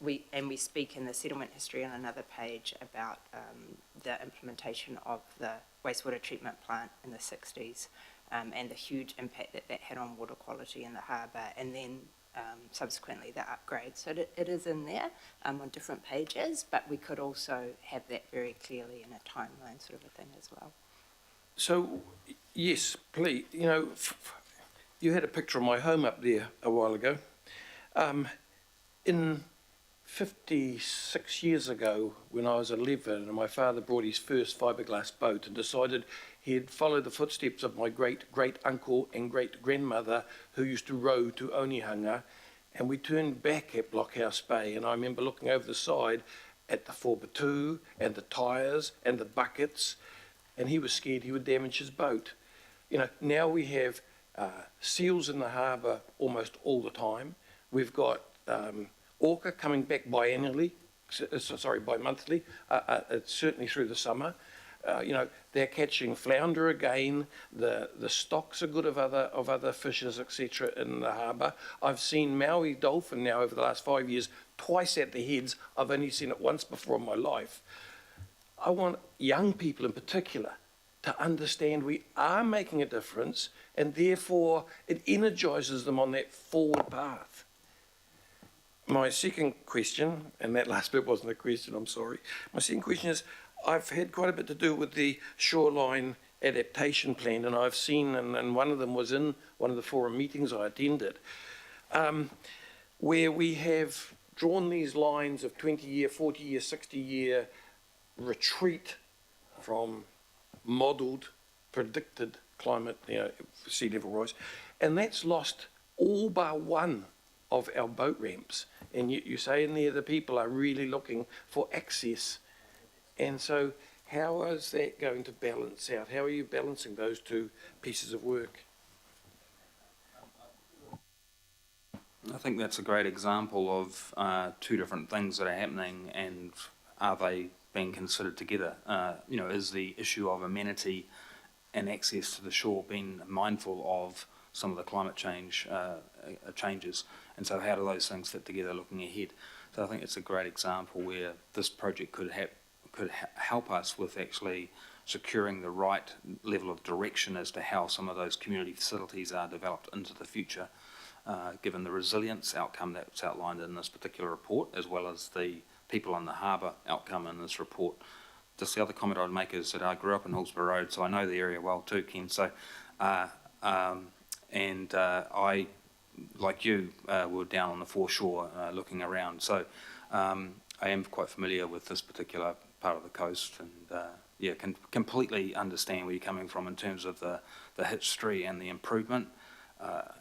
S3: we speak in the settlement history on another page about the implementation of the wastewater treatment plant in the 60s and the huge impact that had on water quality in the harbour, and then subsequently the upgrade. So it is in there on different pages, but we could also have that very clearly in a timeline sort of a thing as well.
S7: So, yes, please, you know, you had a picture of my home up there a while ago. In 56 years ago, when I was 11, and my father brought his first fiberglass boat and decided he'd follow the footsteps of my great-great-uncle and great-grandmother who used to row to Onehunga, and we turned back at Blockhouse Bay, and I remember looking over the side at the forbatu and the tyres and the buckets, and he was scared he would damage his boat. You know, now we have seals in the harbour almost all the time. We've got orca coming back bi-monthly, certainly through the summer. You know, they're catching flounder again. The stocks are good of other fishes, etc. in the harbour. I've seen Maui dolphin now over the last 5 years twice at the heads. I've only seen it once before in my life. I want young people in particular to understand we are making a difference, and therefore it energises them on that forward path. My second question, and that last bit wasn't a question, I'm sorry. My second question is, I've had quite a bit to do with the shoreline adaptation plan, and I've seen, and one of them was in one of the forum meetings I attended, where we have drawn these lines of 20-year, 40-year, 60-year retreat from modelled, predicted climate, you know, sea level rise, and that's lost all bar one of our boat ramps. And you say in there the people are really looking for access. And so how is that going to balance out? How are you balancing those two pieces of work?
S2: I think that's a great example of two different things that are happening, and are they being considered together? You know, is the issue of amenity and access to the shore being mindful of some of the climate change changes, and so how do those things fit together looking ahead? So I think it's a great example where this project could help us with actually securing the right level of direction as to how some of those community facilities are developed into the future, given the resilience outcome that's outlined in this particular report, as well as the people on the harbour outcome in this report. Just the other comment I'd make is that I grew up in Hillsborough Road, so I know the area well too, Ken. So, I, like you, were down on the foreshore looking around. So, I am quite familiar with this particular part of the coast, and yeah, can completely understand where you're coming from in terms of the history and the improvement.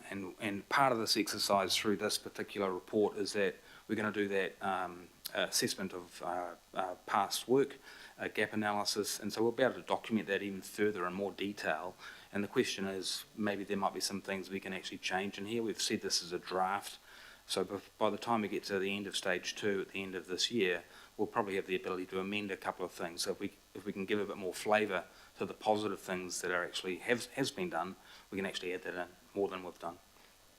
S2: And part of this exercise through this particular report is that we're going to do that assessment of past work, gap analysis, and so we'll be able to document that even further in more detail. And the question is, maybe there might be some things we can actually change in here. We've said this is a draft, so by the time we get to the end of stage 2 at the end of this year, we'll probably have the ability to amend a couple of things. So if we can give a bit more flavour to the positive things that are actually has been done, we can actually add that in more than we've done.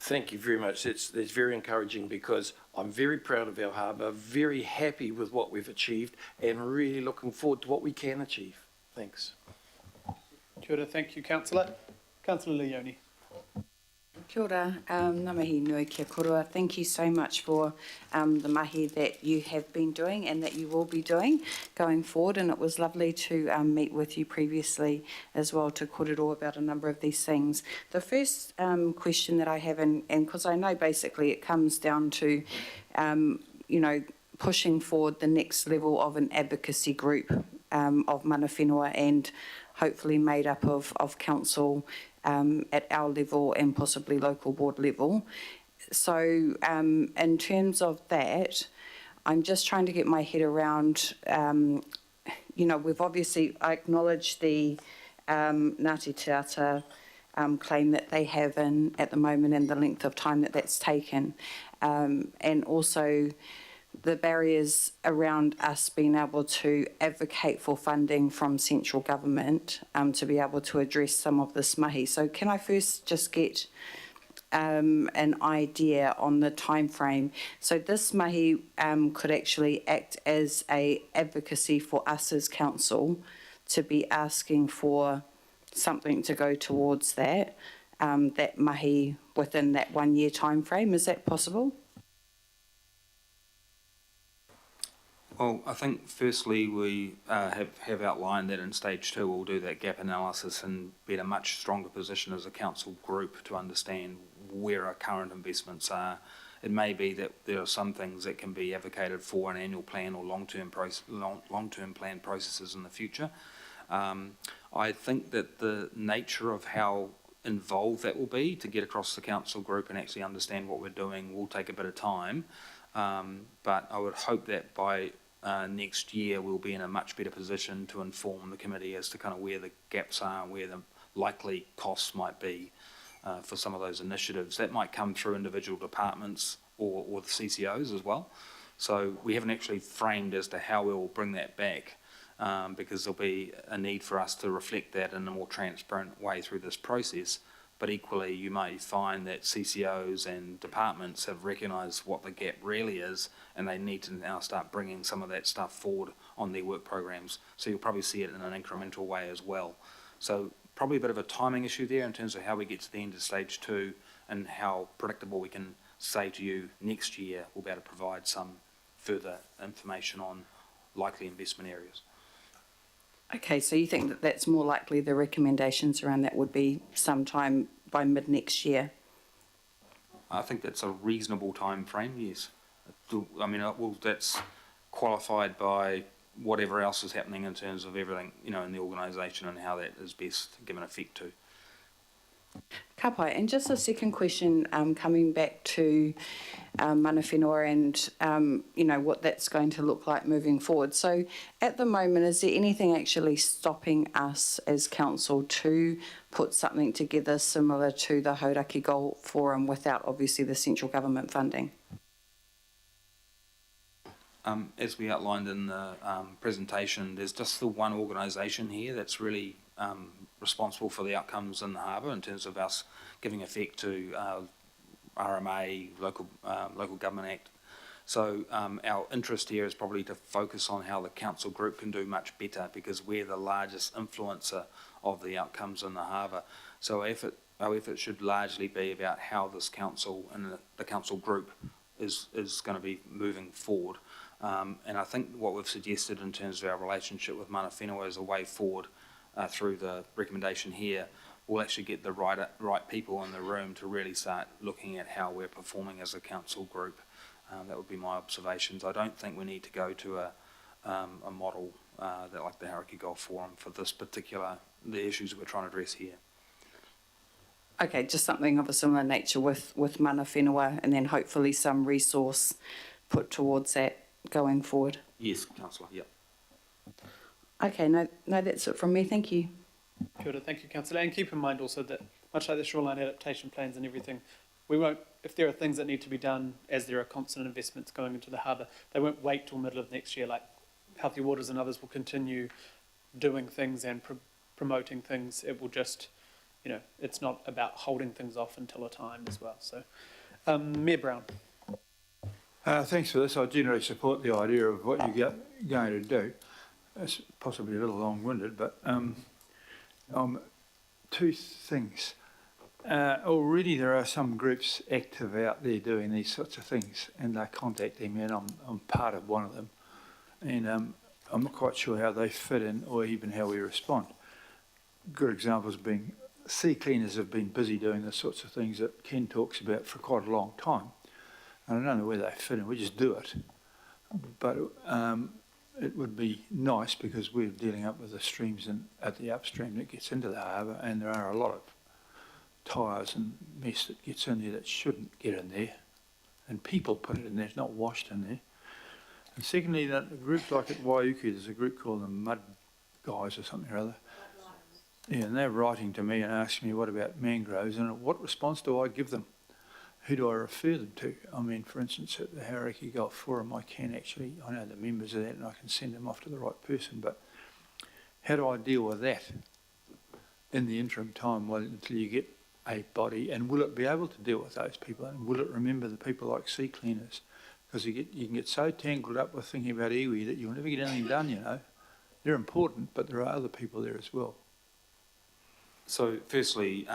S7: Thank you very much. That's very encouraging, because I'm very proud of our harbour, very happy with what we've achieved, and really looking forward to what we can achieve. Thanks.
S1: Kia ora, thank you, Councillor. Councillor Leone.
S3: Kia ora, ngā mihi nui kia korua. Thank you so much for the mahi that you have been doing and that you will be doing going forward, and it was lovely to meet with you previously as well to korero about a number of these things. The first question that I have, and because I know basically it comes down to, you know, pushing forward the next level of an advocacy group of mana whenua, and hopefully made up of council at our level and possibly local board level. So in terms of that, I'm just trying to get my head around, you know, we've obviously acknowledged the Ngāti Te Ata claim that they have in at the moment and the length of time that that's taken, and also the barriers around us being able to advocate for funding from central government to be able to address some of this mahi. So can I first just get an idea on the time frame? So this mahi could actually act as a advocacy for us as council to be asking for something to go towards that. That mahi
S8: within that 1 year time frame. Is that possible?
S2: Well, I think firstly we have outlined that in stage 2 we'll do that gap analysis and be in a much stronger position as a council group to understand where our current investments are. It may be that there are some things that can be advocated for an annual plan or long-term plan processes in the future. I think that the nature of how involved that will be to get across the council group and actually understand what we're doing will take a bit of time. But I would hope that by next year we'll be in a much better position to inform the committee as to kind of where the gaps are and where the likely costs might be for some of those initiatives. That might come through individual departments or the CCOs as well. So we haven't actually framed as to how we will bring that back because there'll be a need for us to reflect that in a more transparent way through this process. But equally, you may find that CCOs and departments have recognised what the gap really is, and they need to now start bringing some of that stuff forward on their work programs. So you'll probably see it in an incremental way as well. So probably a bit of a timing issue there in terms of how we get to the end of stage 2 and how predictable we can say to you next year we'll be able to provide some further information on likely investment areas.
S8: Okay, so you think that that's more likely the recommendations around that would be sometime by mid next year?
S2: I think that's a reasonable time frame, yes. I mean, well, that's qualified by whatever else is happening in terms of everything, you know, in the organisation and how that is best given effect to.
S8: Ka pai. And just a second question, coming back to mana whenua and, you know, what that's going to look like moving forward. So at the moment, is there anything actually stopping us as council to put something together similar to the Hauraki Goal Forum without obviously the central government funding?
S2: As we outlined in the presentation, there's just the one organisation here that's really responsible for the outcomes in the harbour in terms of us giving effect to RMA, Local Government Act. So our interest here is probably to focus on how the council group can do much better because we're the largest influencer of the outcomes in the harbour. So our effort should largely be about how this council and the council group is going to be moving forward. And I think what we've suggested in terms of our relationship with mana whenua as a way forward through the recommendation here will actually get the right people in the room to really start looking at how we're performing as a council group. That would be my observations. I don't think we need to go to a model that like the Hauraki Goal Forum for this particular, the issues that we're trying to address here.
S8: Okay, just something of a similar nature with mana whenua and then hopefully some resource put towards that going forward.
S2: Yes, Councillor, yeah.
S8: Okay, no, that's it from me. Thank you.
S1: Kia ora, thank you, Councillor. And keep in mind also that much like the shoreline adaptation plans and everything, we won't, if there are things that need to be done as there are constant investments going into the harbour, they won't wait till middle of next year. Like Healthy Waters and others will continue doing things and promoting things. It will just, you know, it's not about holding things off until a time as well. So, Mayor Brown.
S9: Thanks for this. I generally support the idea of what you're going to do. It's possibly a little long-winded, but two things. Already there are some groups active out there doing these sorts of things, and they're contacting me, and I'm part of one of them. And I'm not quite sure how they fit in or even how we respond. Good examples being sea cleaners have been busy doing the sorts of things that Ken talks about for quite a long time. And I don't know where they fit in, we just do it. But it would be nice because we're dealing up with the streams at the upstream that gets into the harbour, and there are a lot of tyres and mess that gets in there that shouldn't get in there. And people put it in there, it's not washed in there. And secondly, that a group like at Waiuku, there's a group called the Mud Guys or something or other. Yeah, and they're writing to me and asking me what about mangroves and what response do I give them? Who do I refer them to? I mean, for instance, at the Hauraki Goal Forum, I can actually, I know the members of that and I can send them off to the right person, but how do I deal with that in the interim time until you get a body, and will it be able to deal with those people, and will it remember the people like sea cleaners? Because you can get so tangled up with thinking about iwi that you'll never get anything done, you know. They're important, but there are other people there as well.
S2: So firstly,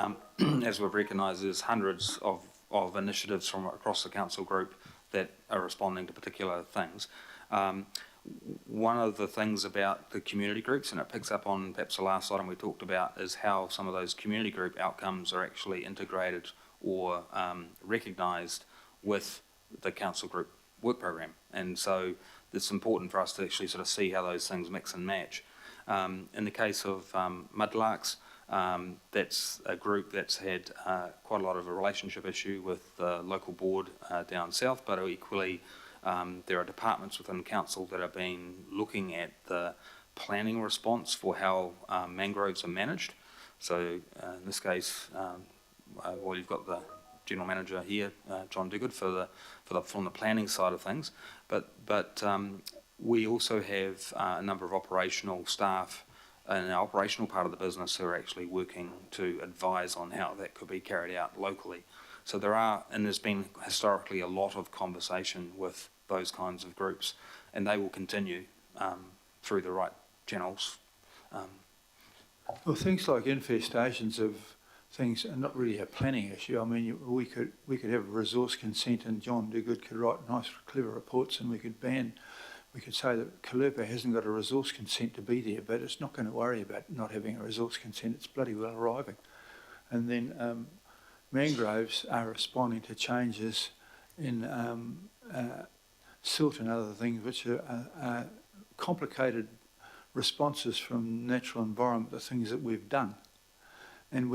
S2: as we've recognised, there's hundreds of initiatives from across the council group that are responding to particular things. One of the things about the community groups, and it picks up on perhaps the last item we talked about, is how some of those community group outcomes are actually integrated or recognised with the council group work program. And so it's important for us to actually sort of see how those things mix and match. In the case of Mudlarks, that's a group that's had quite a lot of a relationship issue with the local board down south, but equally there are departments within council that have been looking at the planning response for how mangroves are managed. So in this case, well, you've got the general manager here, John Diggood, from the planning side of things, but we also have a number of operational staff in the operational part of the business who are actually working to advise on how that could be carried out locally. So there's been historically a lot of conversation with those kinds of groups, and they will continue through the right channels.
S9: Well, things like infestations of things are not really a planning issue. I mean, we could have a resource consent, and John Diggood could write nice, clever reports, and we could say that Kalupa hasn't got a resource consent to be there, but it's not going to worry about not having a resource consent. It's bloody well arriving. And then mangroves are responding to changes in silt and other things, which are complicated responses from natural environment to things that we've done. And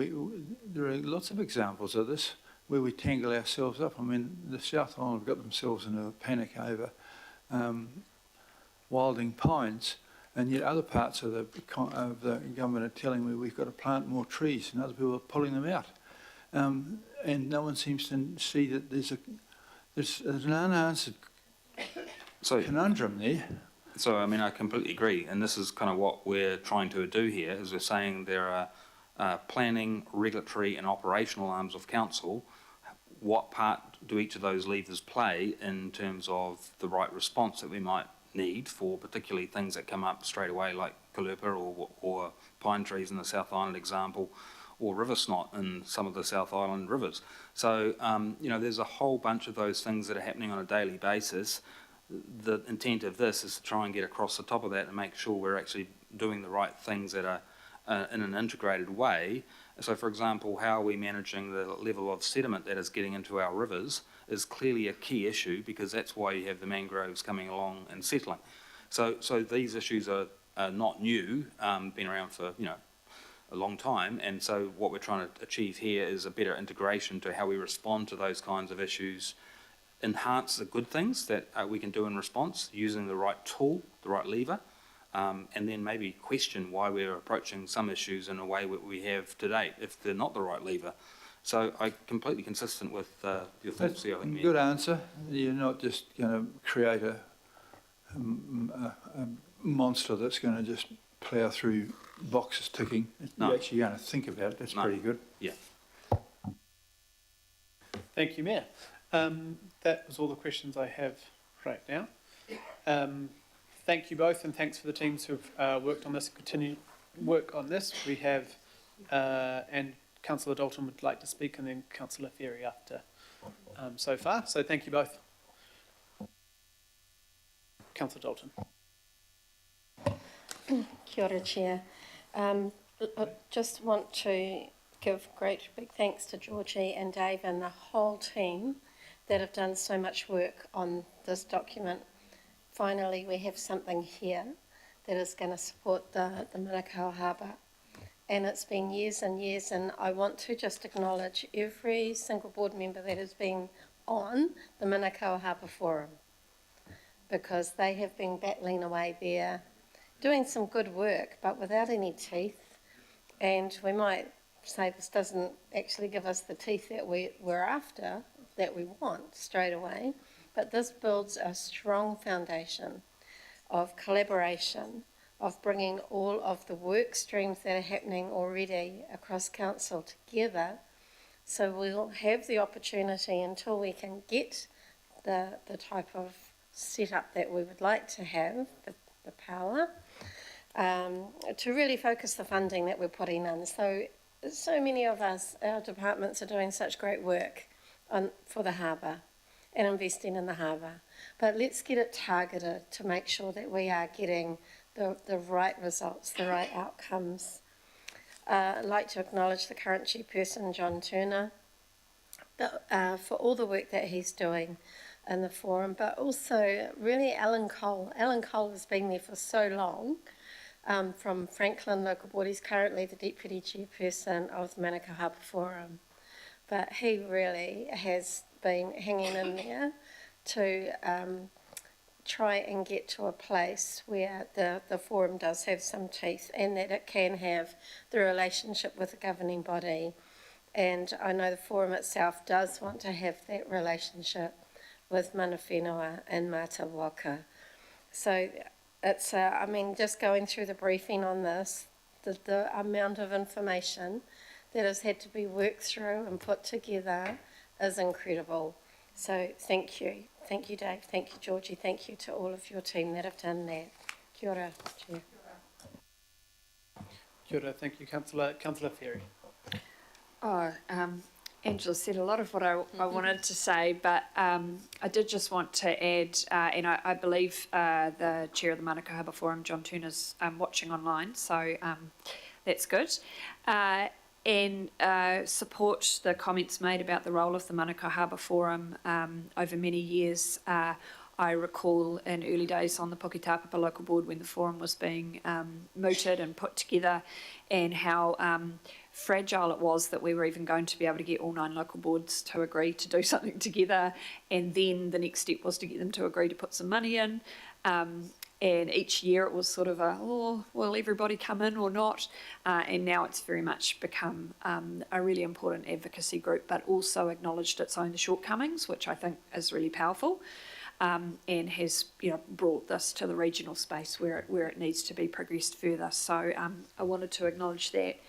S9: there are lots of examples of this where we tangle ourselves up. I mean, the South Island have got themselves in a panic over wilding pines, and yet other parts of the government are telling me we've got to plant more trees, and other people are pulling them out. And no one seems to see that there's an unanswered conundrum there.
S2: So, I mean, I completely agree, and this is kind of what we're trying to do here, is we're saying there are planning, regulatory and operational arms of council. What part do each of those levers play in terms of the right response that we might need for particularly things that come up straight away, like Kalupa or pine trees in the South Island example, or river snot in some of the South Island rivers. So, there's a whole bunch of those things that are happening on a daily basis. The intent of this is to try and get across the top of that and make sure we're actually doing the right things that are in an integrated way. So, for example, how are we managing the level of sediment that is getting into our rivers is clearly a key issue, because that's why you have the mangroves coming along and settling. So these issues are not new, been around for a long time, and so what we're trying to achieve here is a better integration to how we respond to those kinds of issues, enhance the good things that we can do in response using the right tool, the right lever, and then maybe question why we're approaching some issues in a way that we have to date if they're not the right lever. So I'm completely consistent with your thoughts here. I think.
S9: Good answer. You're not just going to create a monster that's going to just plough through boxes ticking.
S2: No.
S9: You're actually going to think about it. That's pretty good.
S2: Yeah.
S1: Thank you, Mayor. That was all the questions I have right now. Thank you both, and thanks for the teams who've worked on this and continue work on this. We have, and Councillor Dalton would like to speak, and then Councillor Ferry after so far. So thank you both. Councillor Dalton.
S10: Kia ora, Chair. I just want to give great big thanks to Georgie and Dave and the whole team that have done so much work on this document. Finally, we have something here that is going to support the Manukau Harbour. And it's been years and years, and I want to just acknowledge every single board member that has been on the Manukau Harbour Forum, because they have been battling away there, doing some good work, but without any teeth. And we might say this doesn't actually give us the teeth that we're after, that we want straight away, but this builds a strong foundation of collaboration, of bringing all of the work streams that are happening already across council together. So we'll have the opportunity, until we can get the type of setup that we would like to have, the power, to really focus the funding that we're putting in. So so many of us, our departments are doing such great work for the harbour and investing in the harbour. But let's get it targeted to make sure that we are getting the right results, the right outcomes. I'd like to acknowledge the current chairperson, John Turner, for all the work that he's doing in the forum, but also really Alan Cole. Alan Cole has been there for so long, from Franklin Local Board. He's currently the Deputy Chairperson of the Manukau Harbour Forum, but he really has been hanging in there to try and get to a place where the forum does have some teeth and that it can have the relationship with the governing body. And I know the forum itself does want to have that relationship with mana whenua and Mata Waka. So it's, I mean, just going through the briefing on this, the amount of information that has had to be worked through and put together is incredible. So thank you. Thank you, Dave. Thank you, Georgie. Thank you to all of your team that have done that. Kia ora, Chair.
S1: Kia ora, thank you, Councillor Ferry.
S4: Angela said a lot of what I wanted to say, but I did just want to add, and I believe the chair of the Manukau Harbour Forum, John Turner's watching online, so that's good. And support the comments made about the role of the Manukau Harbour Forum over many years. I recall in early days on the Puketapapa local board when the forum was being mooted and put together, and how fragile it was that we were even going to be able to get all 9 local boards to agree to do something together, and then the next step was to get them to agree to put some money in. And each year it was sort of will everybody come in or not? And now it's very much become a really important advocacy group, but also acknowledged its own shortcomings, which I think is really powerful, and has brought this to the regional space where it needs to be progressed further. So I wanted to acknowledge that.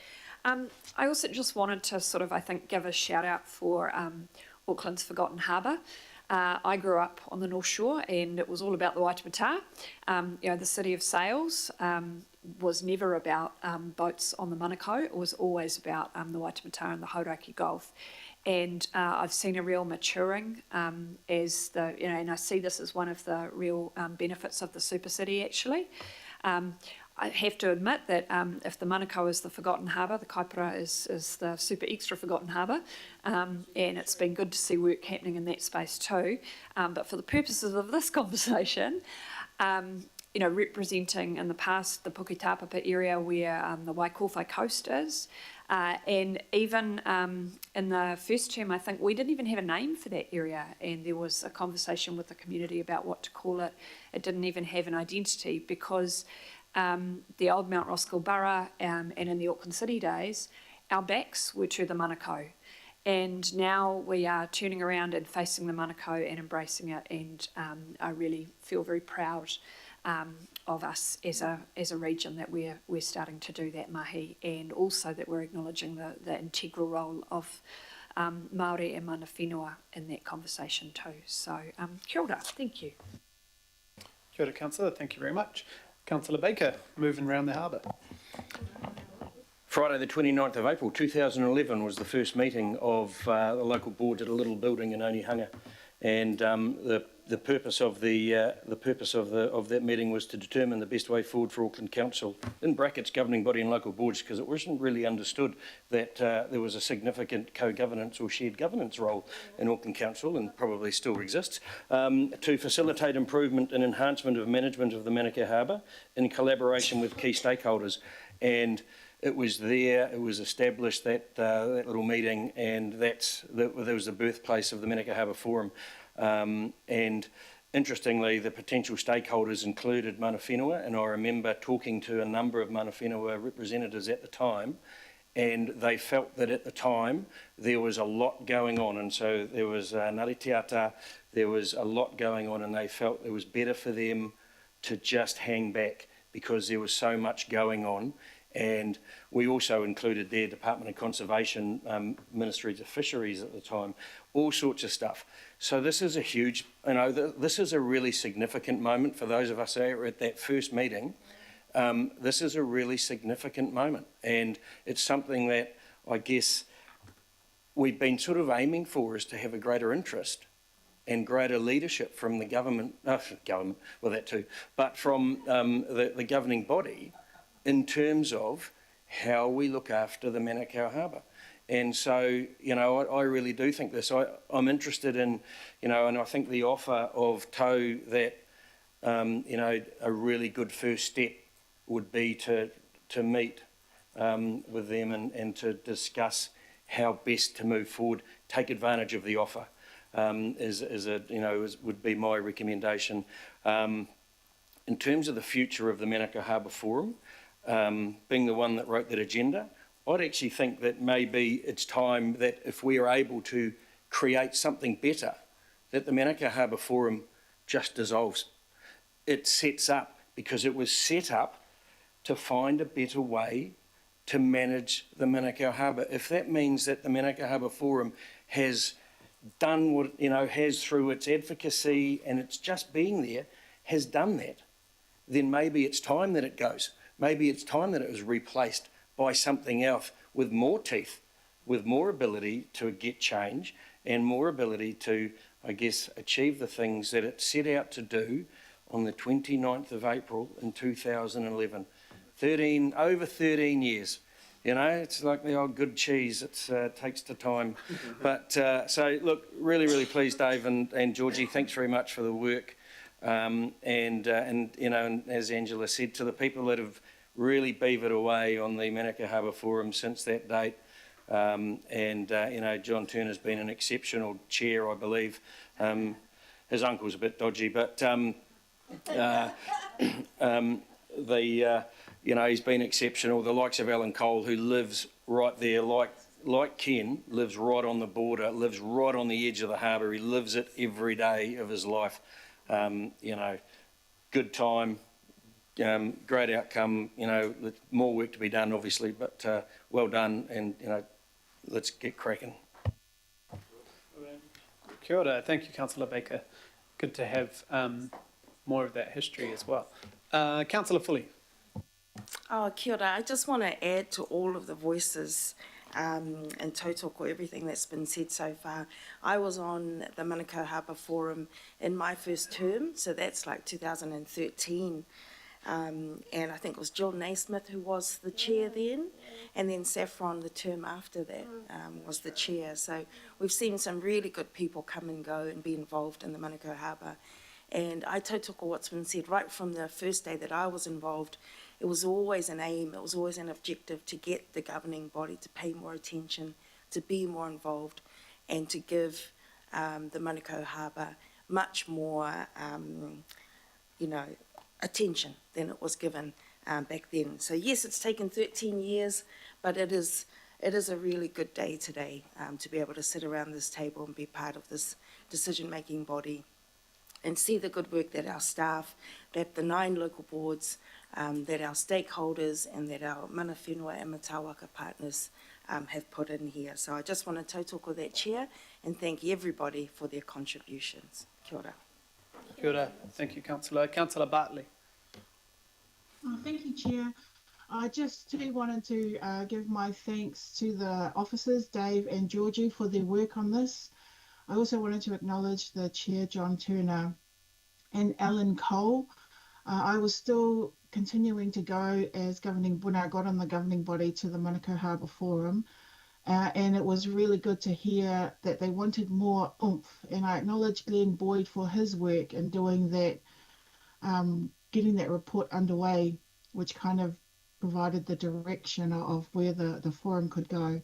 S4: I also just wanted to sort of, I think, give a shout out for Auckland's Forgotten Harbour. I grew up on the North Shore and it was all about the Waitemata. The city of sails was never about boats on the Manukau. It was always about the Waitemata and the Hauraki Gulf. And I've seen a real maturing as and I see this as one of the real benefits of the super city actually. I have to admit that if the Manukau is the forgotten harbour, the Kaipara is the super extra forgotten harbour, and it's been good to see work happening in that space too. But for the purposes of this conversation, representing in the past the Puketapapa area where the Waikowhai coast is, and even in the first term, I think we didn't even have a name for that area, and there was a conversation with the community about what to call it. It didn't even have an identity because the old Mount Roskill Borough and in the Auckland City days, our backs were to the Manukau. And now we are turning around and facing the Manukau and embracing it, and I really feel very proud of us as a region that we're starting to do that mahi, and also that we're acknowledging the integral role of Māori and mana whenua in that conversation too. So kia ora, thank you.
S1: Kia ora, Councillor, thank you very much. Councillor Baker, moving around the harbour.
S7: Friday the 29th of April 2011 was the first meeting of the local board at a little building in Onehunga, and the purpose of that meeting was to determine the best way forward for Auckland Council, in brackets governing body and local boards, because it wasn't really understood that there was a significant co-governance or shared governance role in Auckland Council, and probably still exists, to facilitate improvement and enhancement of management of the Manukau Harbour in collaboration with key stakeholders. And it was established that little meeting, and that was the birthplace of the Manukau Harbour Forum. And interestingly, the potential stakeholders included mana whenua, and I remember talking to a number of mana whenua representatives at the time, and they felt that at the time there was a lot going on, and so there was Ngāti Te Ata, there was a lot going on, and they felt it was better for them to just hang back because there was so much going on. And we also included their Department of Conservation, Ministries of Fisheries at the time, all sorts of stuff. So this is a huge, this is a really significant moment for those of us who were at that first meeting. This is a really significant moment, and it's something that I guess we've been sort of aiming for is to have a greater interest and greater leadership from the government, well that too, but from the governing body in terms of how we look after the Manukau Harbour. And so, you know, I really do think this. I'm interested in, you know, and I think the offer of tow that, you know, a really good first step would be to meet with them and to discuss how best to move forward, take advantage of the offer. Would be my recommendation. In terms of the future of the Manukau Harbour Forum, being the one that wrote that agenda, I'd actually think that maybe it's time that if we are able to create something better, that the Manukau Harbour Forum just dissolves. It sets up, because it was set up to find a better way to manage the Manukau Harbour. If that means that the Manukau Harbour Forum has done what, you know, has through its advocacy and it's just being there, has done that, then maybe it's time that it goes. Maybe it's time that it was replaced by something else with more teeth, with more ability to get change and more ability to, I guess, achieve the things that it set out to do on the 29th of April in 2011. Over 13 years. You know, it's like the old good cheese, it takes the time. But so, look, really, really pleased, Dave and Georgie, thanks very much for the work. And you know, and as Angela said, to the people that have really beavered away on the Manukau Harbour Forum since that date, you know, John Turner's been an exceptional chair, I believe. His uncle's a bit dodgy, but you know, he's been exceptional. The likes of Alan Cole, who lives right there, like Ken, lives right on the border, lives right on the edge of the harbour. He lives it every day of his life. You know, good time, great outcome. You know, more work to be done, obviously, but well done, and you know, let's get cracking.
S1: Kia ora. Thank you, Councillor Baker. Good to have more of that history as well. Councillor Fully.
S11: Oh, kia ora. I just want to add to all of the voices and tautoko, everything that's been said so far. I was on the Manukau Harbour Forum in my first term, so that's like 2013. And I think it was Jill Naismith who was the chair then, and then Saffron the term after that was the chair. So we've seen some really good people come and go and be involved in the Manukau Harbour. And I tautoko what's been said right from the first day that I was involved. It was always an aim, it was always an objective to get the governing body to pay more attention, to be more involved, and to give the Manukau Harbour much more, you know, attention than it was given back then. So yes, it's taken 13 years, but it is a really good day today to be able to sit around this table and be part of this decision-making body and see the good work that our staff, that the 9 local boards, that our stakeholders and that our mana whenua and matawaka partners have put in here. So I just want to tautoko that chair and thank everybody for their contributions. Kia ora.
S1: Kia ora. Thank you, Councillor. Councillor Bartley.
S12: Oh, thank you, Chair. I just too wanted to give my thanks to the officers, Dave and Georgie, for their work on this. I also wanted to acknowledge the Chair, John Turner, and Alan Cole. I was still continuing to go as when I got on the governing body to the Manukau Harbour Forum, and it was really good to hear that they wanted more oomph. And I acknowledge Glenn Boyd for his work in doing that, getting that report underway, which kind of provided the direction of where the forum could go.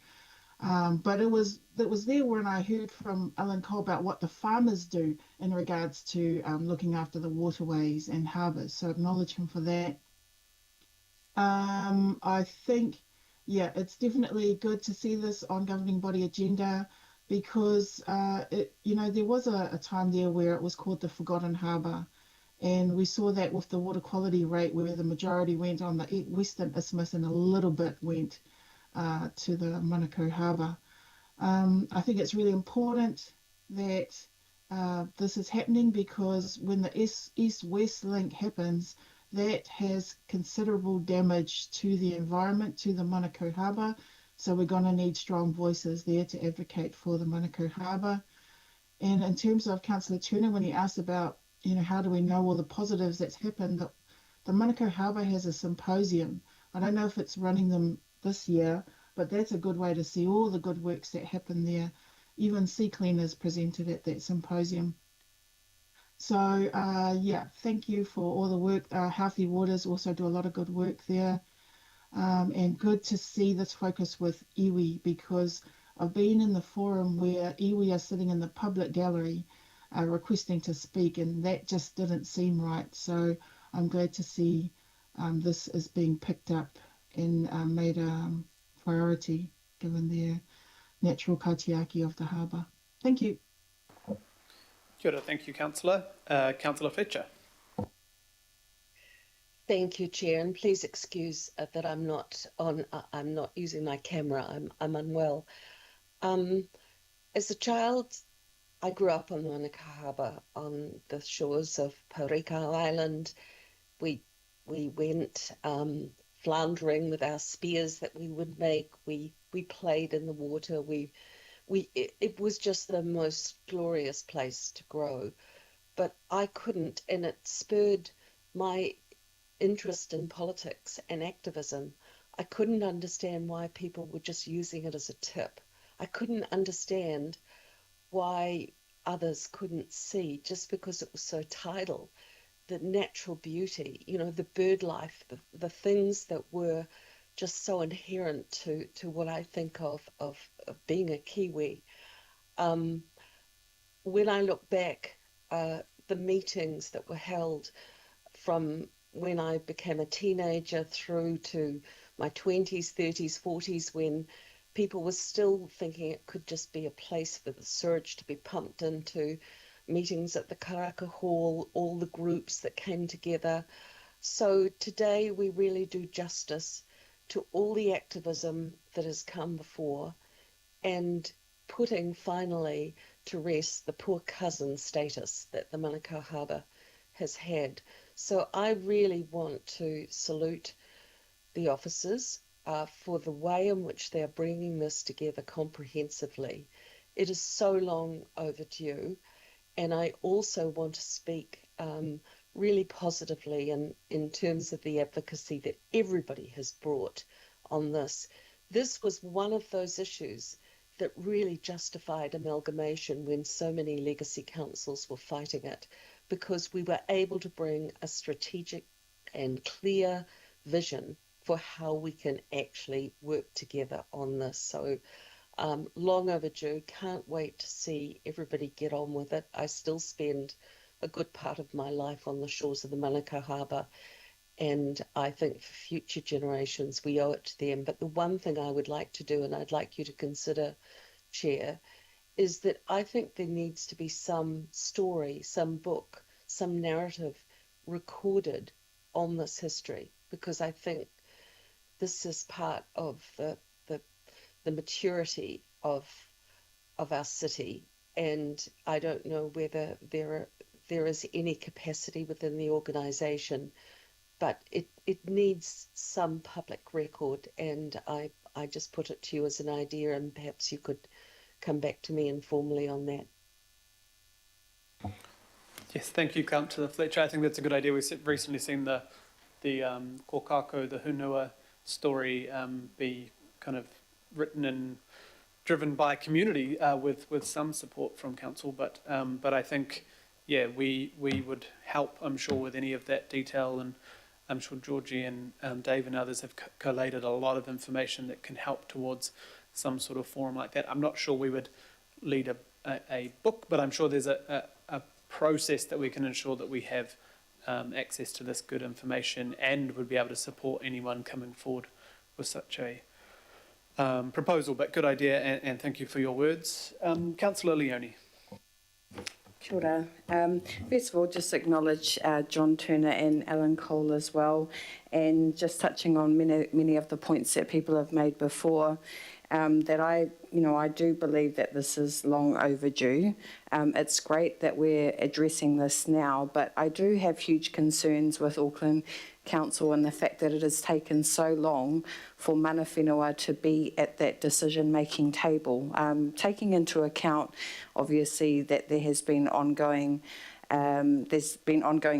S12: But it was there when I heard from Alan Cole about what the farmers do in regards to looking after the waterways and harbours. So acknowledge him for that. I think, yeah, it's definitely good to see this on governing body agenda because, there was a time there where it was called the Forgotten Harbour. And we saw that with the water quality rate where the majority went on the Western Isthmus and a little bit went to the Manukau Harbour. I think it's really important that this is happening because when the East-West link happens, that has considerable damage to the environment, to the Manukau Harbour, So we're going to need strong voices there to advocate for the Manukau Harbour. And in terms of Councillor Turner, when he asked about, how do we know all the positives that's happened, the Manukau Harbour has a symposium. I don't know if it's running them this year, but that's a good way to see all the good works that happen there. Even sea cleaners presented at that symposium. So thank you for all the work. Healthy Waters also do a lot of good work there. And good to see this focus with iwi, because I've been in the forum where iwi are sitting in the public gallery requesting to speak, and that just didn't seem right. So I'm glad to see this is being picked up and made a priority given their natural kaitiaki of the harbour. Thank you.
S1: Kia ora, thank you, Councillor. Councillor Fletcher.
S13: Thank you, Chair, and please excuse that I'm not on. I'm not using my camera. I'm unwell. As a child, I grew up on the Manukau Harbour on the shores of Paurika Island. We went floundering with our spears that we would make. We played in the water. It was just the most glorious place to grow. But I couldn't, and it spurred my interest in politics and activism. I couldn't understand why people were just using it as a tip. I couldn't understand why others couldn't see, just because it was so tidal, the natural beauty, the bird life, the things that were just so inherent to what I think of being a Kiwi. When I look back, the meetings that were held from when I became a teenager through to my 20s, 30s, 40s, when people were still thinking it could just be a place for the sewage to be pumped into, meetings at the Karaka Hall, all the groups that came together. So today we really do justice to all the activism that has come before, and putting finally to rest the poor cousin status that the Manukau Harbour has had. So I really want to salute the officers for the way in which they are bringing this together comprehensively. It is so long overdue, and I also want to speak really positively in terms of the advocacy that everybody has brought on this. This was one of those issues that really justified amalgamation when so many legacy councils were fighting it, because we were able to bring a strategic and clear vision for how we can actually work together on this. So long overdue, can't wait to see everybody get on with it. I still spend a good part of my life on the shores of the Manukau Harbour, and I think for future generations we owe it to them. But the one thing I would like to do, and I'd like you to consider, Chair, is that I think there needs to be some story, some book, some narrative recorded on this history, because I think this is part of the maturity of our city, and I don't know whether there is any capacity within the organisation, but it needs some public record, and I just put it to you as an idea, and perhaps you could come back to me informally on that.
S1: Yes, thank you, Councillor Fletcher. I think that's a good idea. We've recently seen the Kokako, the Hunua story be kind of written and driven by community with some support from council, but I think, we would help, I'm sure, with any of that detail, and I'm sure Georgie and Dave and others have collated a lot of information that can help towards some sort of forum like that. I'm not sure we would lead a book, but I'm sure there's a process that we can ensure that we have access to this good information, and would be able to support anyone coming forward with such a proposal. But good idea, and thank you for your words. Councillor Leone.
S8: Kia ora. First of all, just acknowledge John Turner and Alan Cole as well, and just touching on many of the points that people have made before. that I do believe that this is long overdue. It's great that we're addressing this now, but I do have huge concerns with Auckland Council and the fact that it has taken so long for mana whenua to be at that decision-making table, taking into account, obviously, that there's been ongoing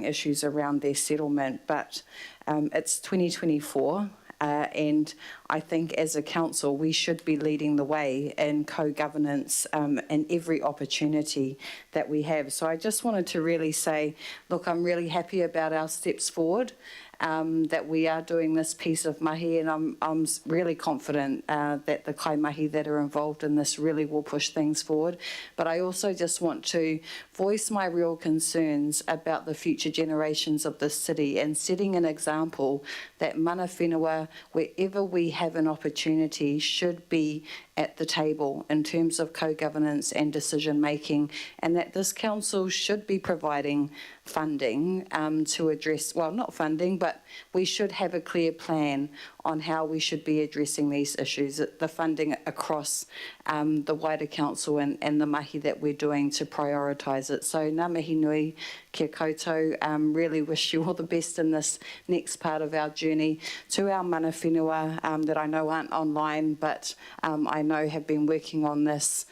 S8: issues around their settlement, but it's 2024. And I think as a council, we should be leading the way in co-governance in every opportunity that we have. So I just wanted to really say, look, I'm really happy about our steps forward, that we are doing this piece of mahi, and I'm really confident that the kaimahi that are involved in this really will push things forward. But I also just want to voice my real concerns about the future generations of this city and setting an example that mana whenua, wherever we have an opportunity, should be at the table in terms of co-governance and decision making, and that this council should be providing funding to address, well, not funding, but we should have a clear plan on how we should be addressing these issues, the funding across the wider council and the mahi that we're doing to prioritise it. So ngā mihi nui kia koutou, really wish you all the best in this next part of our journey. To our mana whenua that I know aren't online, but I know have been working on this.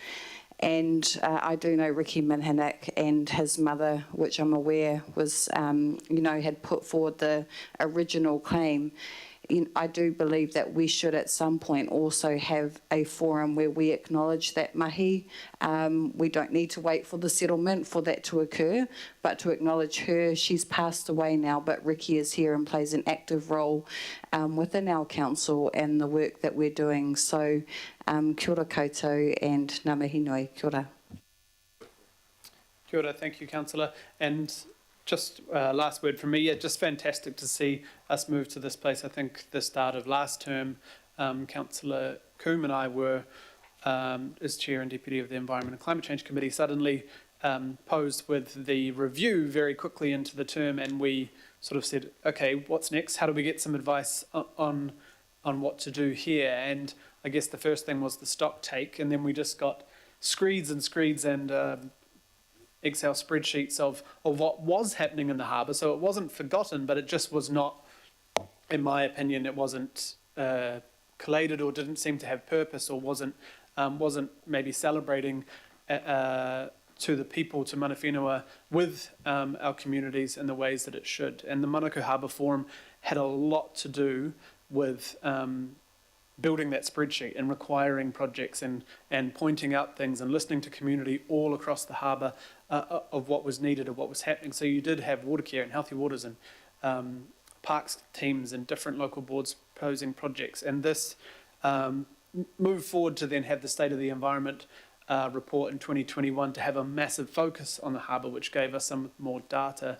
S8: And I do know Ricky Minhanek and his mother, which I'm aware was, had put forward the original claim. I do believe that we should at some point also have a forum where we acknowledge that mahi. We don't need to wait for the settlement for that to occur, but to acknowledge her. She's passed away now, but Ricky is here and plays an active role within our council and the work that we're doing. So kia ora koutou and ngā mihi nui, kia ora.
S1: Kia ora, thank you, Councillor. And just last word from me, yeah, just fantastic to see us move to this place. I think the start of last term, Councillor Coombe and I were, as Chair and Deputy of the Environment and Climate Change Committee, suddenly posed with the review very quickly into the term, and we sort of said, okay, what's next? How do we get some advice on what to do here? And I guess the first thing was the stock take, and then we just got screeds and Excel spreadsheets of what was happening in the harbour. So it wasn't forgotten, but it just was not, in my opinion, it wasn't collated or didn't seem to have purpose, or wasn't maybe celebrating to the people, to mana whenua, with our communities in the ways that it should. And the Manukau Harbour Forum had a lot to do with building that spreadsheet and requiring projects and pointing out things and listening to community all across the harbour of what was needed, of what was happening. So you did have water care and healthy waters and parks teams and different local boards proposing projects. And this moved forward to then have the State of the Environment report in 2021 to have a massive focus on the harbour, which gave us some more data.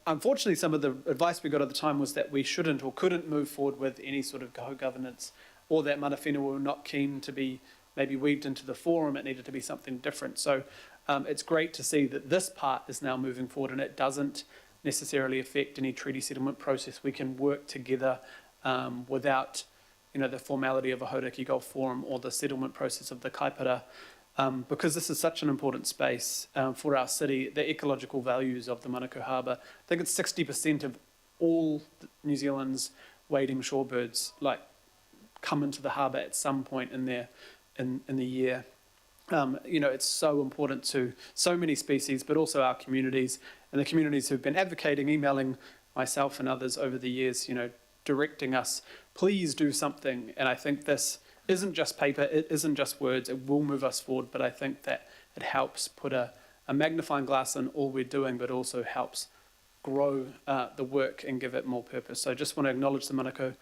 S1: Unfortunately, some of the advice we got at the time was that we shouldn't or couldn't move forward with any sort of co-governance, or that mana whenua were not keen to be maybe weaved into the forum. It needed to be something different. So it's great to see that this part is now moving forward, and it doesn't necessarily affect any treaty settlement process. We can work together without the formality of a Hauraki Gulf Forum or the settlement process of the kaipara. Because this is such an important space for our city, the ecological values of the Manukau Harbour. I think it's 60% of all New Zealand's wading shorebirds come into the harbour at some point in the year. It's so important to so many species, but also our communities, and the communities who've been advocating, emailing myself and others over the years, directing us, please do something. And I think this isn't just paper, it isn't just words, it will move us forward, but I think that it helps put a magnifying glass on all we're doing, but also helps grow the work and give it more purpose. So I just want to acknowledge the Manukau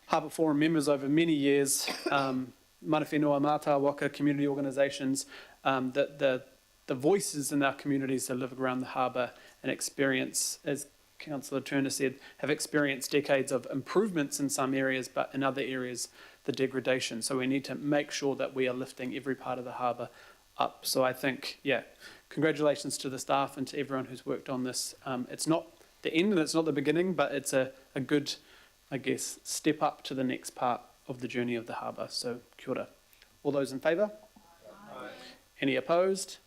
S1: Harbour Forum members over many years, mana whenua, mātā waka, community organisations, the voices in our communities that live around the harbour and experience, as Councillor Turner said, have experienced decades of improvements in some areas, but in other areas, the degradation. So we need to make sure that we are lifting every part of the harbour up. So I think, congratulations to the staff and to everyone who's worked on this. It's not the end and it's not the beginning, but it's a good, step up to the next part of the journey of the harbour. So kia ora. All those in favour? Aye. Any opposed?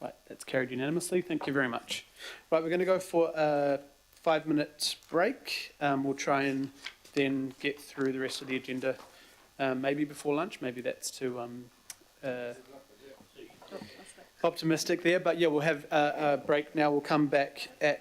S1: Right, that's carried unanimously. Thank you very much. Right, we're going to go for a 5-minute break. We'll try and then get through the rest of the agenda, maybe before lunch. Maybe that's too optimistic there. But yeah, we'll have a break now. We'll come back at